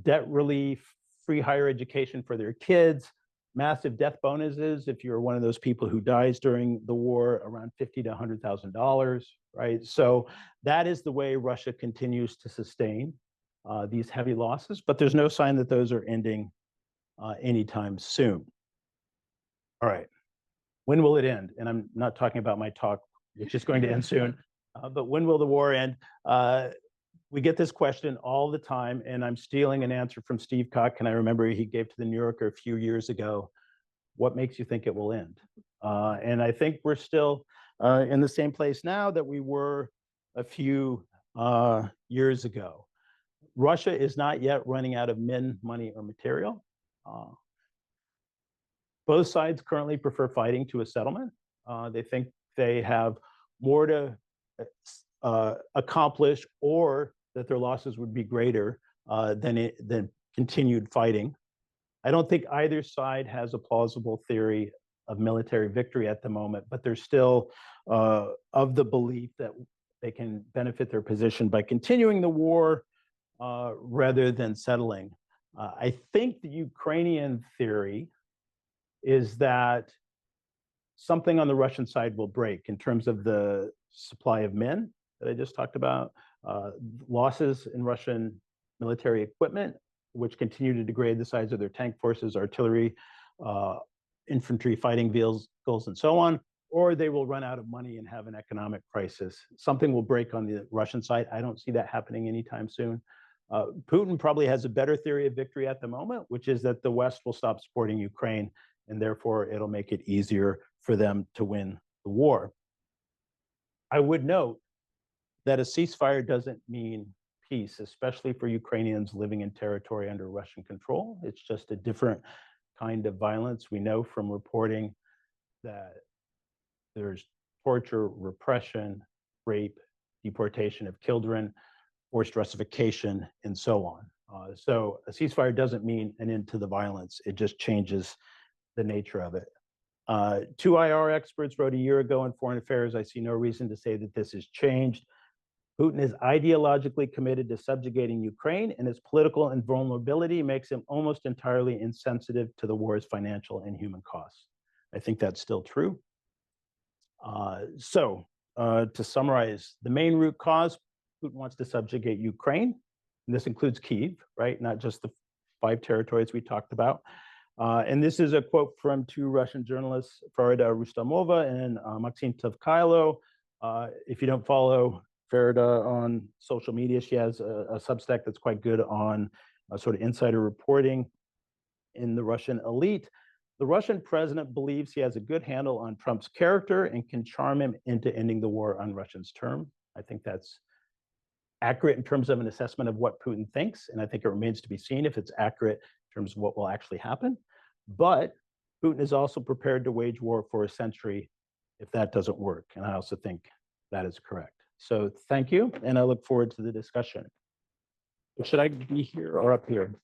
debt relief, free higher education for their kids, massive death bonuses if you're one of those people who dies during the war, around $50,000 to $100,000, right? So that is the way Russia continues to sustain these heavy losses, but there's no sign that those are ending anytime soon. All right, when will it end? And I'm not talking about my talk, which is going to end soon, but when will the war end? We get this question all the time, and I'm stealing an answer from Steve Koch, and I remember he gave to the New Yorker a few years ago. What makes you think it will end? And I think we're still in the same place now that we were a few years ago. Russia is not yet running out of men, money, or material. Both sides currently prefer fighting to a settlement. They think they have more to accomplish, or that their losses would be greater than continued fighting. I don't think either side has a plausible theory of military victory at the moment, but they're still of the belief that they can benefit their position by continuing the war rather than settling. I think the Ukrainian theory is that something on the Russian side will break in terms of the supply of men that I just talked about, losses in Russian military equipment, which continue to degrade the size of their tank forces, artillery, infantry fighting vehicles, and so on, or they will run out of money and have an economic crisis. Something will break on the Russian side. I don't see that happening anytime soon. Putin probably has a better theory of victory at the moment, which is that the West will stop supporting Ukraine, and therefore it'll make it easier for them to win the war. I would note that a ceasefire doesn't mean peace, especially for Ukrainians living in territory under Russian control. It's just a different kind of violence. We know from reporting that there's torture, repression, rape, deportation of children, forced Russification, and so on. So a ceasefire doesn't mean an end to the violence. It just changes the nature of it. 2 IR experts wrote a year ago in Foreign Affairs, I see no reason to say that this has changed. Putin is ideologically committed to subjugating Ukraine, and his political invulnerability makes him almost entirely insensitive to the war's financial and human costs. I think that's still true. To summarize, the main root cause, Putin wants to subjugate Ukraine, and this includes Kyiv, right? Not just the 5 territories we talked about. And this is a quote from 2 Russian journalists, Farida Rustamova and Maxim Tavkailo. If you don't follow Farida on social media, she has a Substack that's quite good on sort of insider reporting in the Russian elite. The Russian president believes he has a good handle on Trump's character and can charm him into ending the war on Russia's terms. I think that's accurate in terms of an assessment of what Putin thinks, and I think it remains to be seen if it's accurate in terms of what will actually happen. But Putin is also prepared to wage war for a century if that doesn't work, and I also think that is correct. So thank you, and I look forward to the discussion. Should I be here or up here?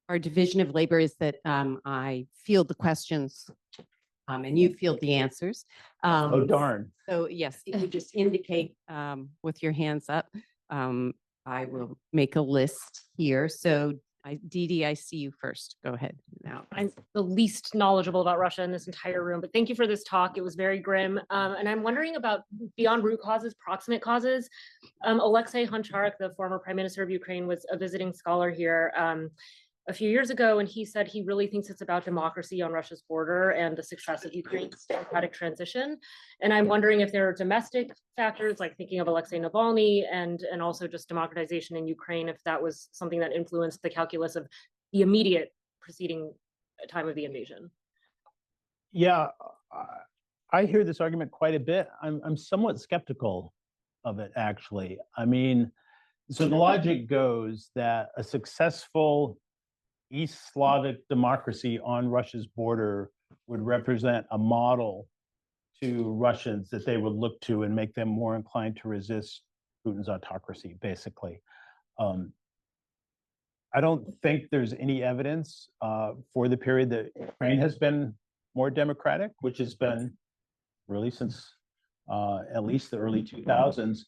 Our division of labor is that I field the questions and you field the answers. Oh, darn. So yes, if you just indicate with your hands up, I will make a list here. So Dee Dee, I see you first. Go ahead now. I'm the least knowledgeable about Russia in this entire room, but thank you for this talk. It was very grim. And I'm wondering about beyond root causes, proximate causes. Alexei Honcharuk, the former prime minister of Ukraine, was a visiting scholar here. a few years ago, and he said he really thinks it's about democracy on Russia's border and the success of Ukraine's democratic transition. And I'm wondering if there are domestic factors, like thinking of Alexei Navalny and also just democratization in Ukraine, if that was something that influenced the calculus of the immediate preceding time of the invasion. Yeah, I hear this argument quite a bit. I'm somewhat skeptical of it, actually. I mean, so the logic goes that a successful East Slavic democracy on Russia's border would represent a model to Russians that they would look to and make them more inclined to resist Putin's autocracy, basically. I don't think there's any evidence for the period that Ukraine has been more democratic, which has been really since at least the early 2000s,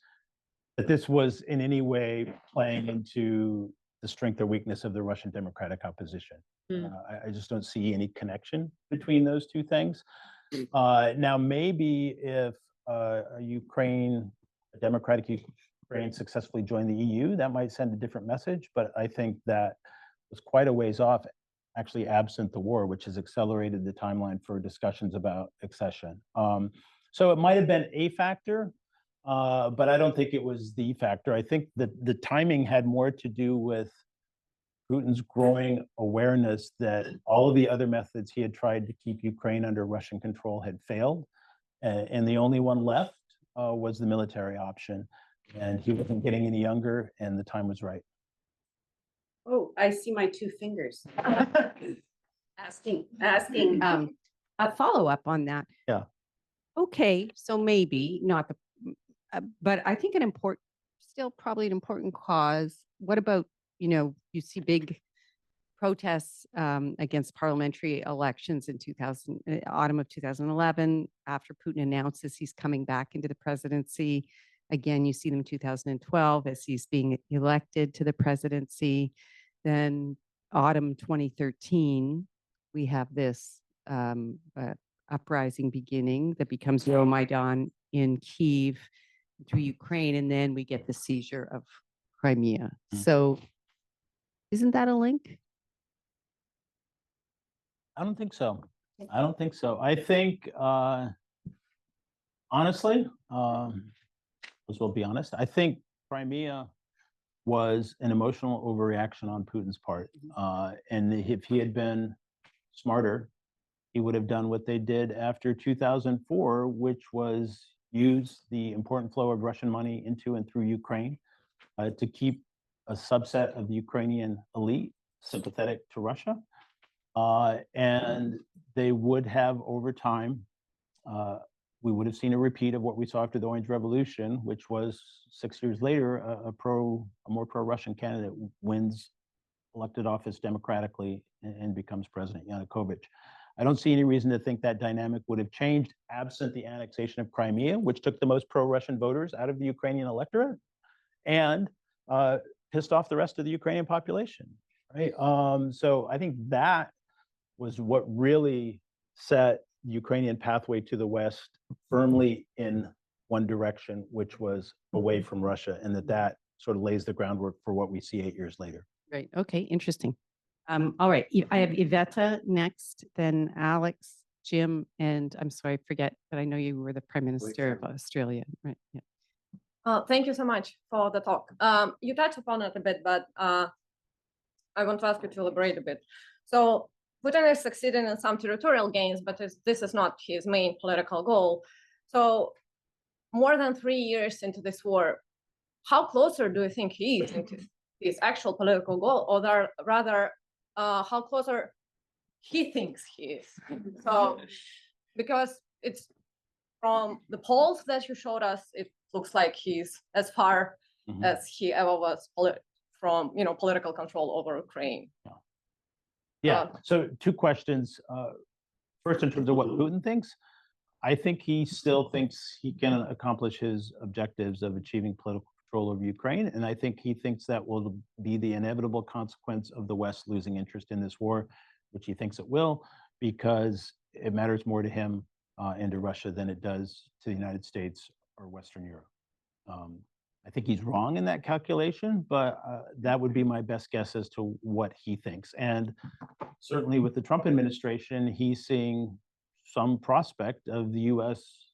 that this was in any way playing into the strength or weakness of the Russian democratic opposition. I just don't see any connection between those two things. Now, maybe if a democratic Ukraine successfully joined the EU, that might send a different message, but I think that was quite a ways off, actually absent the war, which has accelerated the timeline for discussions about accession. So it might have been a factor, but I don't think it was the factor. I think that the timing had more to do with Putin's growing awareness that all of the other methods he had tried to keep Ukraine under Russian control had failed. And the only one left was the military option. And he wasn't getting any younger, and the time was right. Oh, I see my two fingers. asking a follow-up on that. Yeah. Okay, so maybe not the, but I think still probably an important cause. What about, you see big protests against parliamentary elections in autumn of 2011, after Putin announces he's coming back into the presidency. Again, you see them in 2012 as he's being elected to the presidency. Then autumn 2013, we have this uprising beginning that becomes Euromaidan in Kyiv through Ukraine, and then we get the seizure of Crimea. So isn't that a link? I don't think so. I don't think so. I think, honestly, as well be honest, I think Crimea was an emotional overreaction on Putin's part. And if he had been smarter, he would have done what they did after 2004, which was use the important flow of Russian money into and through Ukraine to keep a subset of the Ukrainian elite sympathetic to Russia. And they would have, over time, we would have seen a repeat of what we saw after the Orange Revolution, which was 6 years later, a more pro-Russian candidate wins elected office democratically and becomes president, Yanukovych. I don't see any reason to think that dynamic would have changed absent the annexation of Crimea, which took the most pro-Russian voters out of the Ukrainian electorate and pissed off the rest of the Ukrainian population, right? So I think that was what really set the Ukrainian pathway to the West firmly in one direction, which was away from Russia, and that sort of lays the groundwork for what we see 8 years later. Right. Okay. Interesting. All right. I have Iveta next, then Alex, Jim, and I'm sorry, I forget, but I know you were the Prime Minister of Australia, right? Yeah. Thank you so much for the talk. You touched upon it a bit, but I want to ask you to elaborate a bit. So Putin is succeeding in some territorial gains, but this is not his main political goal. So more than 3 years into this war, how closer do you think he is into his actual political goal, or rather, how closer he thinks he is? So, because it's from the polls that you showed us, it looks like he's as far as he ever was from political control over Ukraine. Yeah. So two questions. First, in terms of what Putin thinks, I think he still thinks he can accomplish his objectives of achieving political control over Ukraine. And I think he thinks that will be the inevitable consequence of the West losing interest in this war, which he thinks it will, because it matters more to him and to Russia than it does to the United States or Western Europe. I think he's wrong in that calculation, but that would be my best guess as to what he thinks. And certainly with the Trump administration, he's seeing some prospect of the US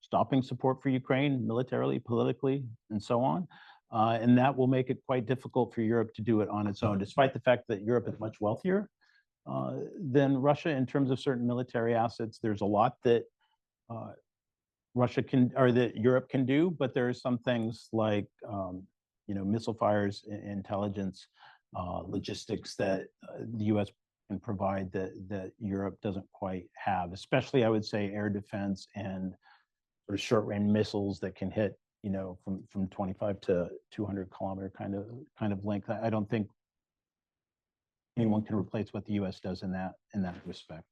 stopping support for Ukraine militarily, politically, and so on. And that will make it quite difficult for Europe to do it on its own, despite the fact that Europe is much wealthier than Russia in terms of certain military assets. There's a lot that Russia can, or that Europe can do, but there are some things like, missile fires, intelligence, logistics that the U.S. can provide that Europe doesn't quite have, especially, I would say, air defense and sort of short-range missiles that can hit, from 25 to 200-kilometer kind of length. I don't think anyone can replace what the U.S. does in that respect.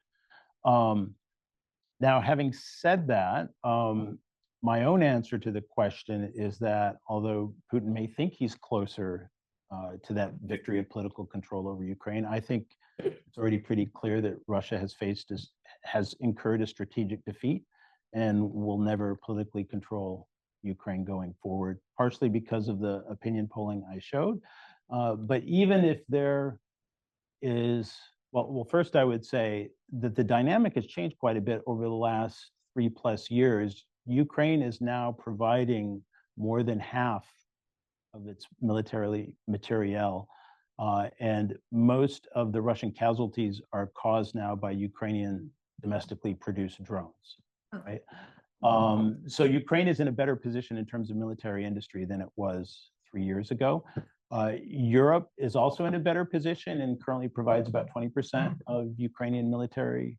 Now, having said that, my own answer to the question is that although Putin may think he's closer to that victory of political control over Ukraine, I think it's already pretty clear that Russia has incurred a strategic defeat and will never politically control Ukraine going forward, partially because of the opinion polling I showed. But even if there is, well, first I would say that the dynamic has changed quite a bit over the last 3+ years. Ukraine is now providing more than half of its military materiel, and most of the Russian casualties are caused now by Ukrainian domestically produced drones, right? So Ukraine is in a better position in terms of military industry than it was 3 years ago. Europe is also in a better position and currently provides about 20% of Ukrainian military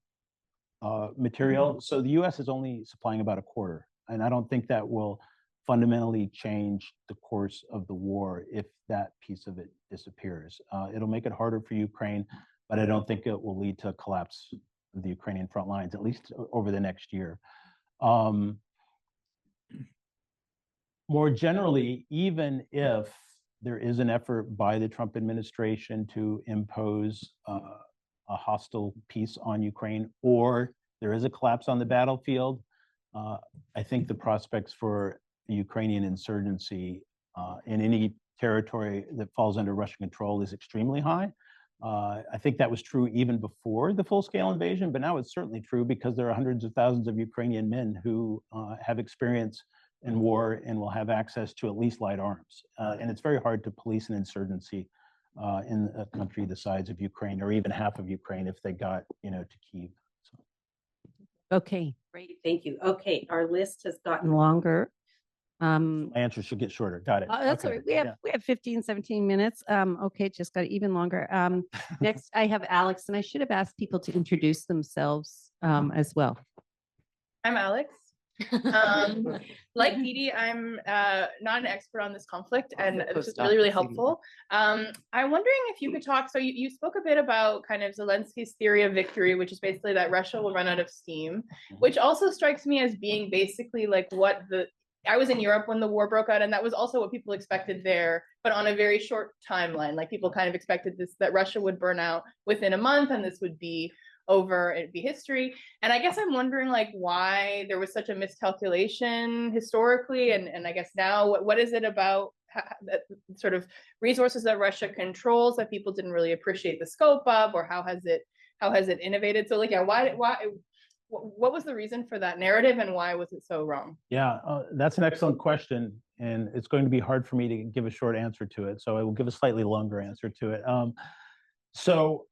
material. So the US is only supplying about a quarter. And I don't think that will fundamentally change the course of the war if that piece of it disappears. It'll make it harder for Ukraine, but I don't think it will lead to a collapse of the Ukrainian front lines, at least over the next year. More generally, even if there is an effort by the Trump administration to impose a hostile peace on Ukraine, or there is a collapse on the battlefield, I think the prospects for Ukrainian insurgency in any territory that falls under Russian control is extremely high. I think that was true even before the full-scale invasion, but now it's certainly true because there are hundreds of thousands of Ukrainian men who have experience in war and will have access to at least light arms. And it's very hard to police an insurgency in a country the size of Ukraine, or even half of Ukraine if they got, to Kyiv. So. Okay, great, thank you. Okay, our list has gotten longer. My answer should get shorter. Got it. That's all right. We have 15, 17 minutes. Okay, it just got even longer. Next, I have Alex, and I should have asked people to introduce themselves as well. I'm Alex. Like Didi, I'm not an expert on this conflict, and it's just really, really helpful. I'm wondering if you could talk, so you spoke a bit about kind of Zelensky's theory of victory, which is basically that Russia will run out of steam, which also strikes me as being basically like what I was in Europe when the war broke out, and that was also what people expected there, but on a very short timeline. Like people kind of expected that Russia would burn out within a month, and this would be over, it'd be history. And I guess I'm wondering like why there was such a miscalculation historically, and I guess now what is it about that sort of resources that Russia controls that people didn't really appreciate the scope of, or how has it innovated? So like, yeah, why what was the reason for that narrative, and why was it so wrong? Yeah, that's an excellent question, and it's going to be hard for me to give a short answer to it. So I will give a slightly longer answer to it. So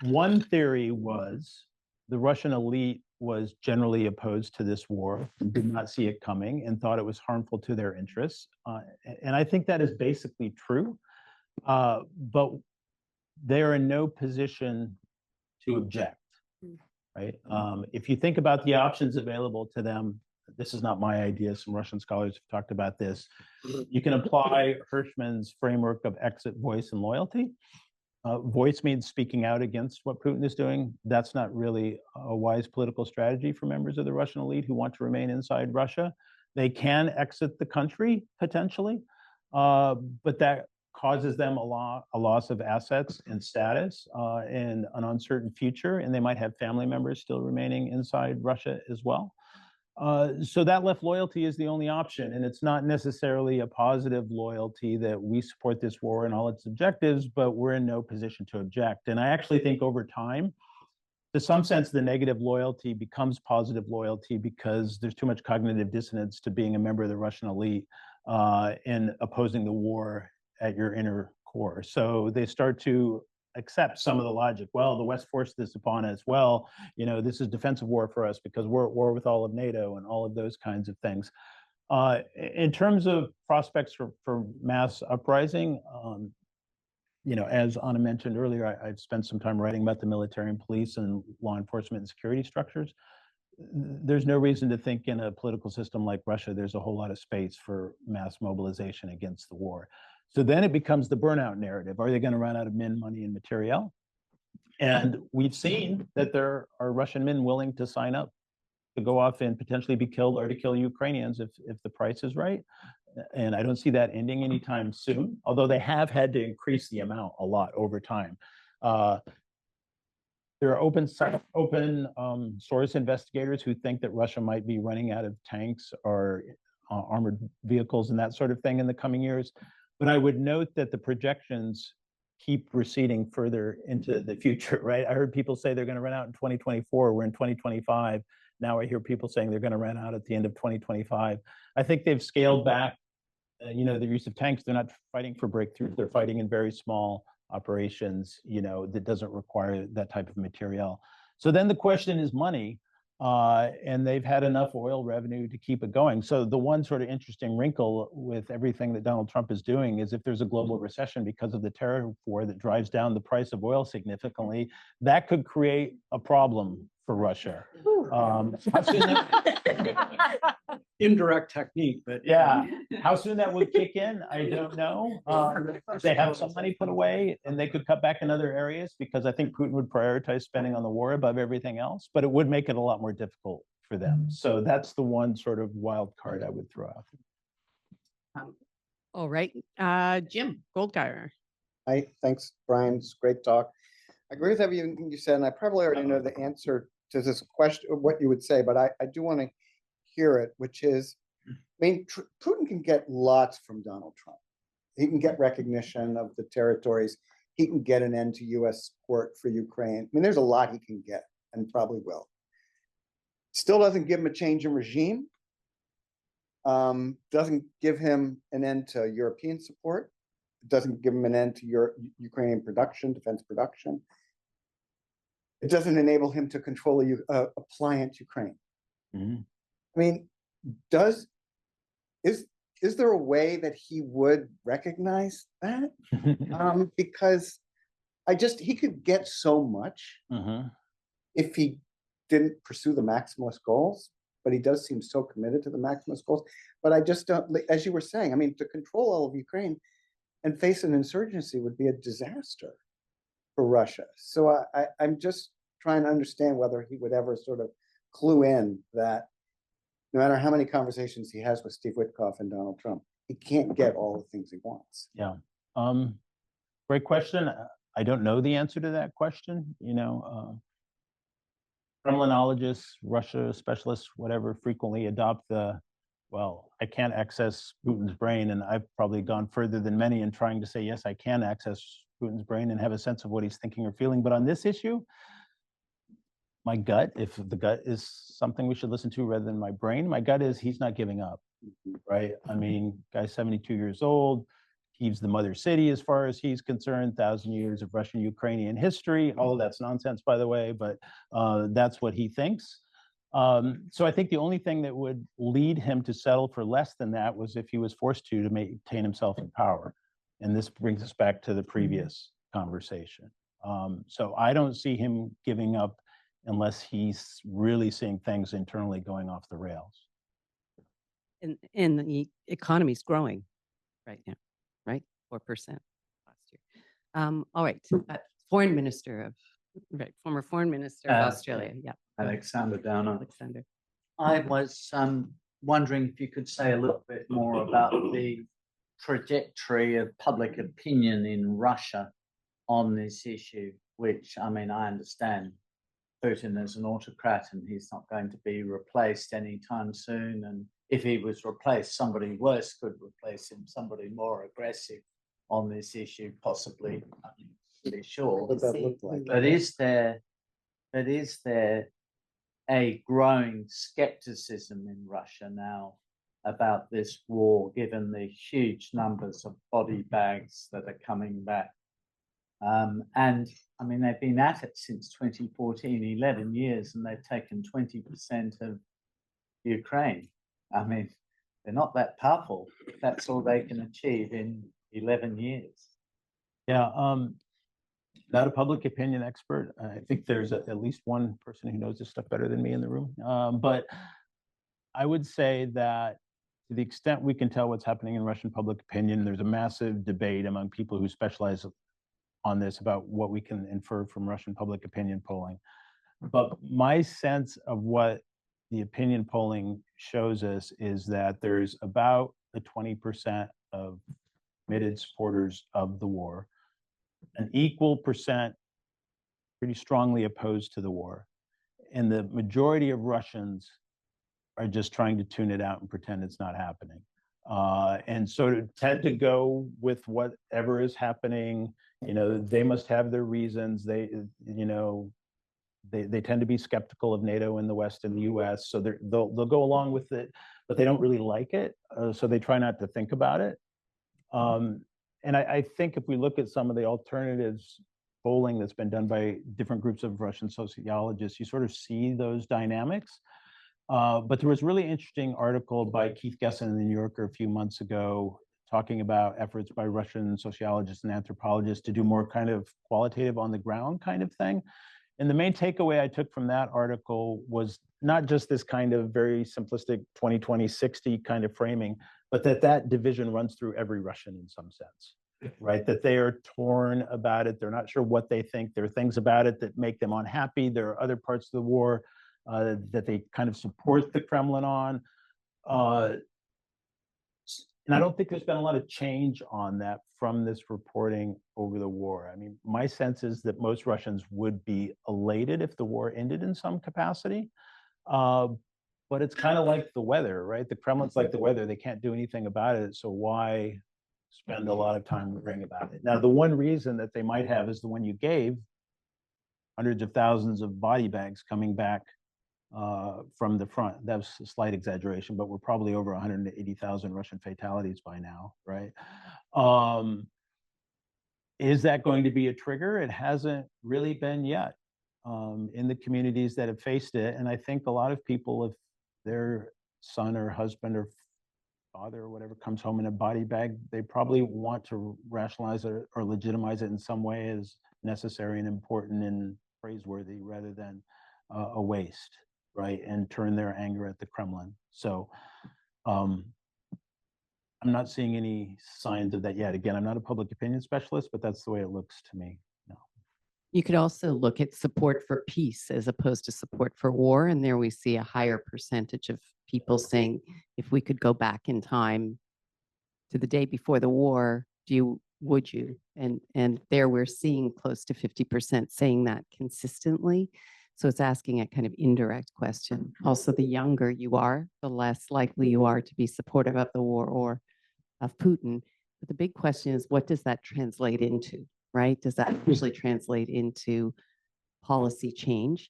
one theory was the Russian elite was generally opposed to this war, did not see it coming, and thought it was harmful to their interests. And I think that is basically true, but they are in no position to object. Right? If you think about the options available to them, this is not my idea, some Russian scholars have talked about this. You can apply Hirschman's framework of exit, voice, and loyalty. Voice means speaking out against what Putin is doing. That's not really a wise political strategy for members of the Russian elite who want to remain inside Russia. They can exit the country, potentially, but that causes them a loss of assets and status and an uncertain future, and they might have family members still remaining inside Russia as well. So that left loyalty is the only option, and it's not necessarily a positive loyalty that we support this war and all its objectives, but we're in no position to object. And I actually think over time, to some sense, the negative loyalty becomes positive loyalty because there's too much cognitive dissonance to being a member of the Russian elite and opposing the war at your inner core. So they start to accept some of the logic. Well, the West forced this upon us. Well, this is defensive war for us because we're at war with all of NATO and all of those kinds of things. In terms of prospects for mass uprising, as Anna mentioned earlier, I've spent some time writing about the military and police and law enforcement and security structures. There's no reason to think in a political system like Russia, there's a whole lot of space for mass mobilization against the war. So then it becomes the burnout narrative. Are they going to run out of men, money, and materiel? And we've seen that there are Russian men willing to sign up to go off and potentially be killed or to kill Ukrainians if the price is right. And I don't see that ending anytime soon, although they have had to increase the amount a lot over time. There are open source investigators who think that Russia might be running out of tanks or armored vehicles and that sort of thing in the coming years. But I would note that the projections keep receding further into the future, right? I heard people say they're going to run out in 2024. We're in 2025. Now I hear people saying they're going to run out at the end of 2025. I think they've scaled back, the use of tanks. They're not fighting for breakthroughs. They're fighting in very small operations, that doesn't require that type of materiel. So then the question is money. And they've had enough oil revenue to keep it going. So the one sort of interesting wrinkle with everything that Donald Trump is doing is if there's a global recession because of the tariff war that drives down the price of oil significantly, that could create a problem for Russia. Indirect technique, but yeah, how soon that would kick in, I don't know. They have some money put away and they could cut back in other areas because I think Putin would prioritize spending on the war above everything else, but it would make it a lot more difficult for them. So that's the one sort of wild card I would throw out. All right, Jim Goldgeier. Hi, thanks, Brian. It's great talk. I agree with everything you said, and I probably already know the answer to this question, what you would say, but I do want to hear it, which is, Putin can get lots from Donald Trump. He can get recognition of the territories. He can get an end to U.S. support for Ukraine. There's a lot he can get and probably will. Still doesn't give him a change in regime. Doesn't give him an end to European support. Doesn't give him an end to Ukrainian production, defense production. It doesn't enable him to control a pliant Ukraine. Mm-hmm. Is there a way that he would recognize that? Because he could get so much if he didn't pursue the maximalist goals, but he does seem so committed to the maximalist goals. But I just don't, as you were saying, to control all of Ukraine and face an insurgency would be a disaster for Russia. So I'm just trying to understand whether he would ever sort of clue in that no matter how many conversations he has with Steve Witkoff and Donald Trump, he can't get all the things he wants. Yeah. Great question. I don't know the answer to that question. Kremlinologists, Russia specialists, whatever, frequently adopt I can't access Putin's brain. And I've probably gone further than many in trying to say, yes, I can access Putin's brain and have a sense of what he's thinking or feeling. But on this issue, my gut, if the gut is something we should listen to rather than my brain, my gut is he's not giving up, right? Guy's 72 years old. He's the mother city as far as he's concerned, 1,000 years of Russian-Ukrainian history. All of that's nonsense, by the way, but that's what he thinks. So I think the only thing that would lead him to settle for less than that was if he was forced to maintain himself in power. And this brings us back to the previous conversation. So I don't see him giving up unless he's really seeing things internally going off the rails. And the economy's growing right now, right? 4% last year. All right, former foreign minister of Australia. Yeah, Alexander Downer. Alexander. I was wondering if you could say a little bit more about the trajectory of public opinion in Russia on this issue, which I understand Putin as an autocrat and he's not going to be replaced anytime soon. And if he was replaced, somebody worse could replace him, somebody more aggressive on this issue, possibly. I'm not really sure. What does that look like? But is there a growing skepticism in Russia now about this war, given the huge numbers of body bags that are coming back? And I mean, they've been at it since 2014, 11 years, and they've taken 20% of Ukraine. I mean, they're not that powerful. That's all they can achieve in 11 years. Yeah, not a public opinion expert. I think there's at least one person who knows this stuff better than me in the room. But I would say that to the extent we can tell what's happening in Russian public opinion, there's a massive debate among people who specialize on this about what we can infer from Russian public opinion polling. But my sense of what the opinion polling shows us is that there's about a 20% of committed supporters of the war, an equal percent pretty strongly opposed to the war. And the majority of Russians are just trying to tune it out and pretend it's not happening. And so to tend to go with whatever is happening, you know, they must have their reasons. They tend to be skeptical of NATO in the West and the US. So they'll go along with it, but they don't really like it. So they try not to think about it. And I think if we look at some of the alternatives polling that's been done by different groups of Russian sociologists, you sort of see those dynamics. But there was a really interesting article by Keith Gesson in the New Yorker a few months ago talking about efforts by Russian sociologists and anthropologists to do more kind of qualitative on the ground kind of thing. And the main takeaway I took from that article was not just this kind of very simplistic 2020-60 kind of framing, but that division runs through every Russian in some sense, right? That they are torn about it. They're not sure what they think. There are things about it that make them unhappy. There are other parts of the war that they kind of support the Kremlin on. And I don't think there's been a lot of change on that from this reporting over the war. I mean, my sense is that most Russians would be elated if the war ended in some capacity. But it's kind of like the weather, right? The Kremlin's like the weather. They can't do anything about it. So why spend a lot of time worrying about it? Now, the one reason that they might have is the one you gave, hundreds of thousands of body bags coming back from the front. That was a slight exaggeration, but we're probably over 180,000 Russian fatalities by now, right? Is that going to be a trigger? It hasn't really been yet in the communities that have faced it. And I think a lot of people, if their son or husband or father or whatever comes home in a body bag, they probably want to rationalize it or legitimize it in some way as necessary and important and praiseworthy rather than a waste, right? And turn their anger at the Kremlin. So I'm not seeing any signs of that yet. Again, I'm not a public opinion specialist, but that's the way it looks to me. No. You could also look at support for peace as opposed to support for war. And there we see a higher percentage of people saying, if we could go back in time to the day before the war, would you? And there we're seeing close to 50% saying that consistently. So it's asking a kind of indirect question. Also, the younger you are, the less likely you are to be supportive of the war or of Putin. But the big question is, what does that translate into, right? Does that usually translate into policy change?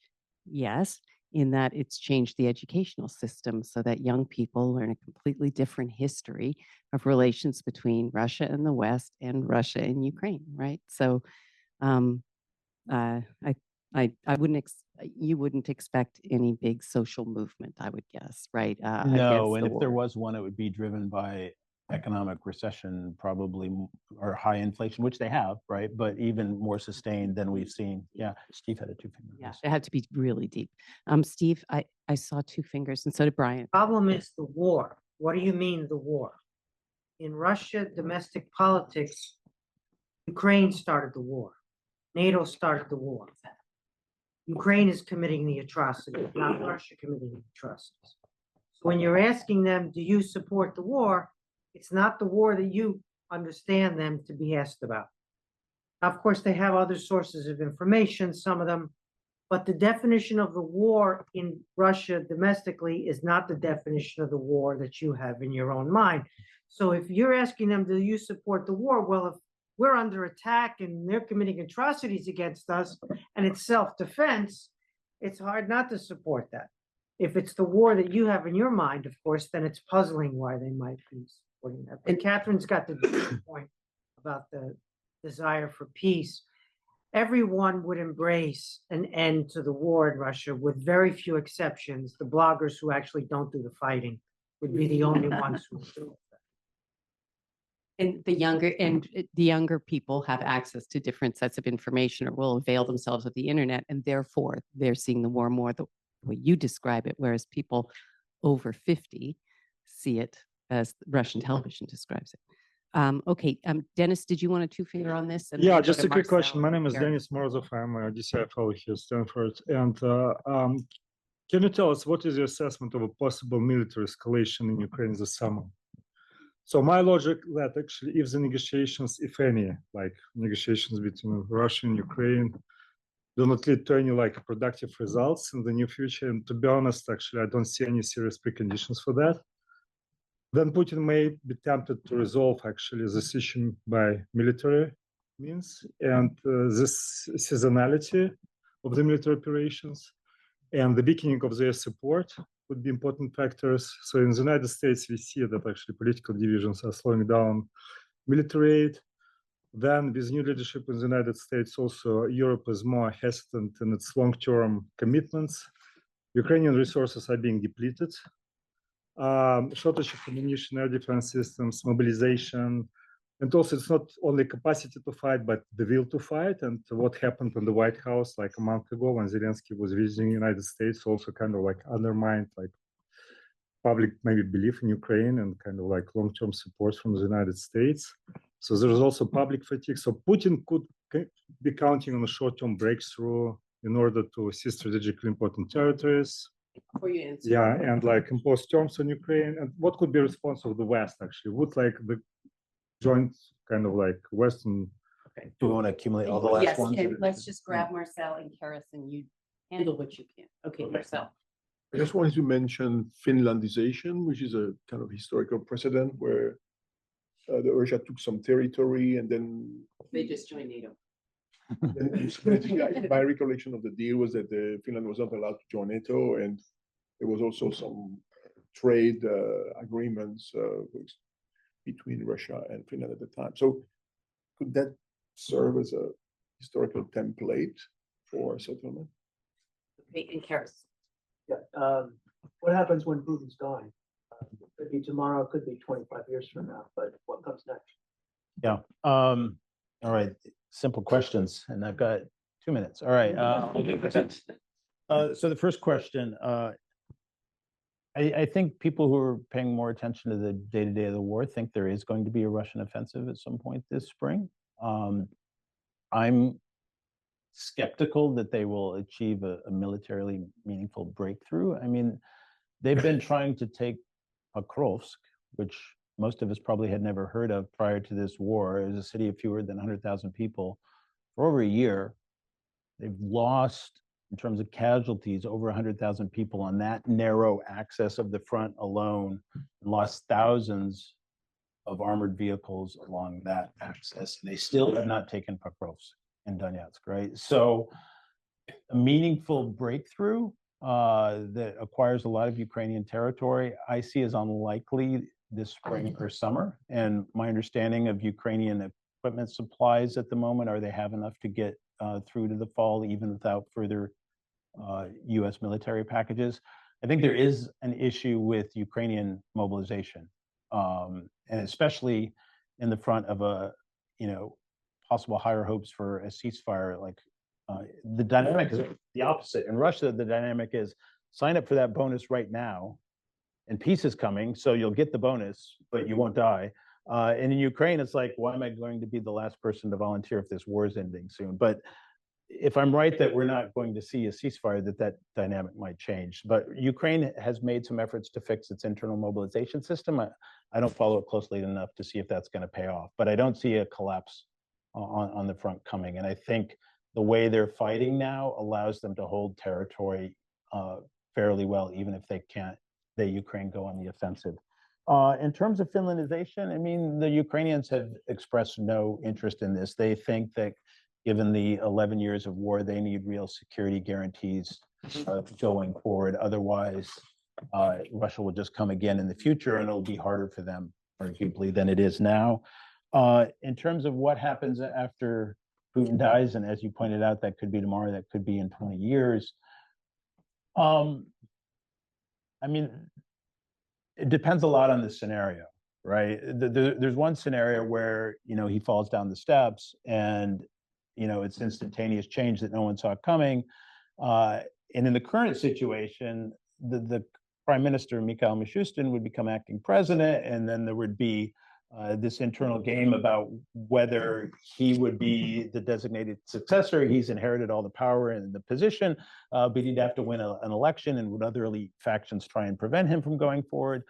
Yes, in that it's changed the educational system so that young people learn a completely different history of relations between Russia and the West and Russia and Ukraine, right? So you wouldn't expect any big social movement, I would guess, right? No, and if there was one, it would be driven by economic recession, probably, or high inflation, which they have, right? But even more sustained than we've seen. Yeah, Steve had a two fingers. Yeah, it had to be really deep. Steve, I saw two fingers, and so did Brian. Problem is the war. What do you mean the war? In Russia, domestic politics, Ukraine started the war. NATO started the war. Ukraine is committing the atrocity, not Russia committing the atrocities. So when you're asking them, do you support the war? It's not the war that you understand them to be asked about. Now, of course, they have other sources of information. Some of them But the definition of the war in Russia domestically is not the definition of the war that you have in your own mind. So if you're asking them, do you support the war? Well, if we're under attack and they're committing atrocities against us and it's self-defense, it's hard not to support that. If it's the war that you have in your mind, of course, then it's puzzling why they might be supporting that. And Catherine's got the point about the desire for peace. Everyone would embrace an end to the war in Russia with very few exceptions. The bloggers who actually don't do the fighting would be the only ones who would do it. And the younger people have access to different sets of information or will avail themselves of the internet, and therefore they're seeing the war more the way you describe it, whereas people over 50 see it as Russian television describes it. Okay, Dennis, did you want a two-finger on this? And then Yeah, we'll go just to a quick question. Marcel My name and is Karen. Denis Morozov. I'm a DCI fellow here at Stanford. And can you tell us what is your assessment of a possible military escalation in Ukraine this summer? So my logic that actually if the negotiations, if any, like negotiations between Russia and Ukraine do not lead to any like productive results in the near future, and to be honest, actually, I don't see any serious preconditions for that, then Putin may be tempted to resolve actually this issue by military means, and this seasonality of the military operations and the weakening of their support would be important factors. So in the United States, we see that actually political divisions are slowing down military aid. Then with new leadership in the United States, also Europe is more hesitant in its long-term commitments. Ukrainian resources are being depleted. Shortage of ammunition, air defense systems, mobilization, and also it's not only capacity to fight, but the will to fight. And what happened in the White House like a month ago when Zelensky was visiting the United States also kind of like undermined like public maybe belief in Ukraine and kind of like long-term support from the United States. So there's also public fatigue. So Putin could be counting on a short-term breakthrough in order to seize strategically important territories. Before you answer. Yeah, and like impose terms on Ukraine. And what could be a response of the West actually? Would like the joint kind of like Western. Do we want to accumulate all the last Yes, ones? and let's just grab Marcel and Karis and you handle what you can. Okay, Marcel. I just wanted to mention Finlandization, which is a kind of historical precedent where Russia took some territory and then They just joined NATO. my recollection of the deal was that Finland was not allowed to join NATO, and there was also some trade agreements between Russia and Finland at the time. So could that serve as a historical template for settlement? Okay, and Karis. Yeah, what happens when Putin's gone? Could be tomorrow, could be 25 years from now, but what comes next? Yeah. All right. Simple questions, and I've got 2 minutes. All right. So the first question, I think people who are paying more attention to the day-to-day of the war think there is going to be a Russian offensive at some point this spring. I'm skeptical that they will achieve a militarily meaningful breakthrough. I mean, they've been trying to take Pokrovsk, which most of us probably had never heard of prior to this war. It was a city of fewer than 100,000 people for over a year. They've lost, in terms of casualties, over 100,000 people on that narrow access of the front alone, and lost thousands of armored vehicles along that access. They still have not taken Pokrovsk and Donetsk, right? So a meaningful breakthrough that acquires a lot of Ukrainian territory, I see as unlikely this spring or summer. And my understanding of Ukrainian equipment supplies at the moment are they have enough to get through to the fall, even without further US military packages. I think there is an issue with Ukrainian mobilization, and especially in the front of a, possible higher hopes for a ceasefire. Like the dynamic is the opposite. In Russia, the dynamic is sign up for that bonus right now, and peace is coming, so you'll get the bonus, but you won't die. And in Ukraine, it's like, why am I going to be the last person to volunteer if this war is ending soon? But if I'm right that we're not going to see a ceasefire, that dynamic might change. But Ukraine has made some efforts to fix its internal mobilization system. I don't follow it closely enough to see if that's going to pay off, but I don't see a collapse on the front coming. And I think the way they're fighting now allows them to hold territory fairly well, even if the Ukraine go on the offensive. In terms of Finlandization, I mean, the Ukrainians have expressed no interest in this. They think that given the 11 years of war, they need real security guarantees going forward. Otherwise, Russia will just come again in the future, and it'll be harder for them, arguably, than it is now. In terms of what happens after Putin dies, and as you pointed out, that could be tomorrow, that could be in 20 years. I mean, it depends a lot on the scenario, right? There's one scenario where, he falls down the steps and, it's instantaneous change that no one saw coming. And in the current situation, the Prime Minister, Mikhail Mishustin, would become acting president, and then there would be this internal game about whether he would be the designated successor. He's inherited all the power and the position, but he'd have to win an election, and would other elite factions try and prevent him from going forward?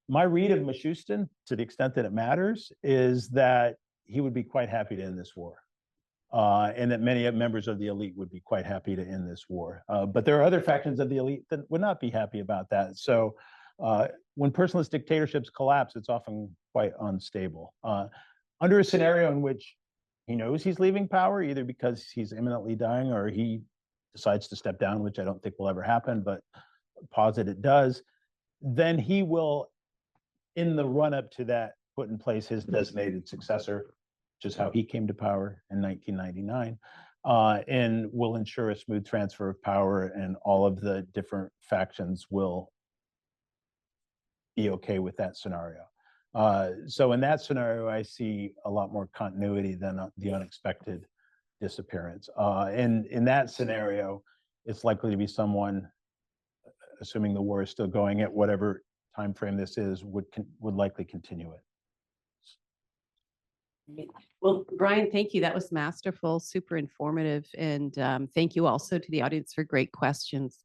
My read of Mishustin, to the extent that it matters, is that he would be quite happy to end this war. And that many members of the elite would be quite happy to end this war. But there are other factions of the elite that would not be happy about that. So when personalist dictatorships collapse, it's often quite unstable. Under a scenario in which he knows he's leaving power, either because he's imminently dying or he decides to step down, which I don't think will ever happen, but posit it does, then he will, in the run-up to that, put in place his designated successor, which is how he came to power in 1999, and will ensure a smooth transfer of power, and all of the different factions will be okay with that scenario. So in that scenario, I see a lot more continuity than the unexpected disappearance. And in that scenario, it's likely to be someone, assuming the war is still going at whatever time frame this is, would likely continue it. Well, Brian, thank you. That was masterful, super informative. And thank you also to the audience for great questions.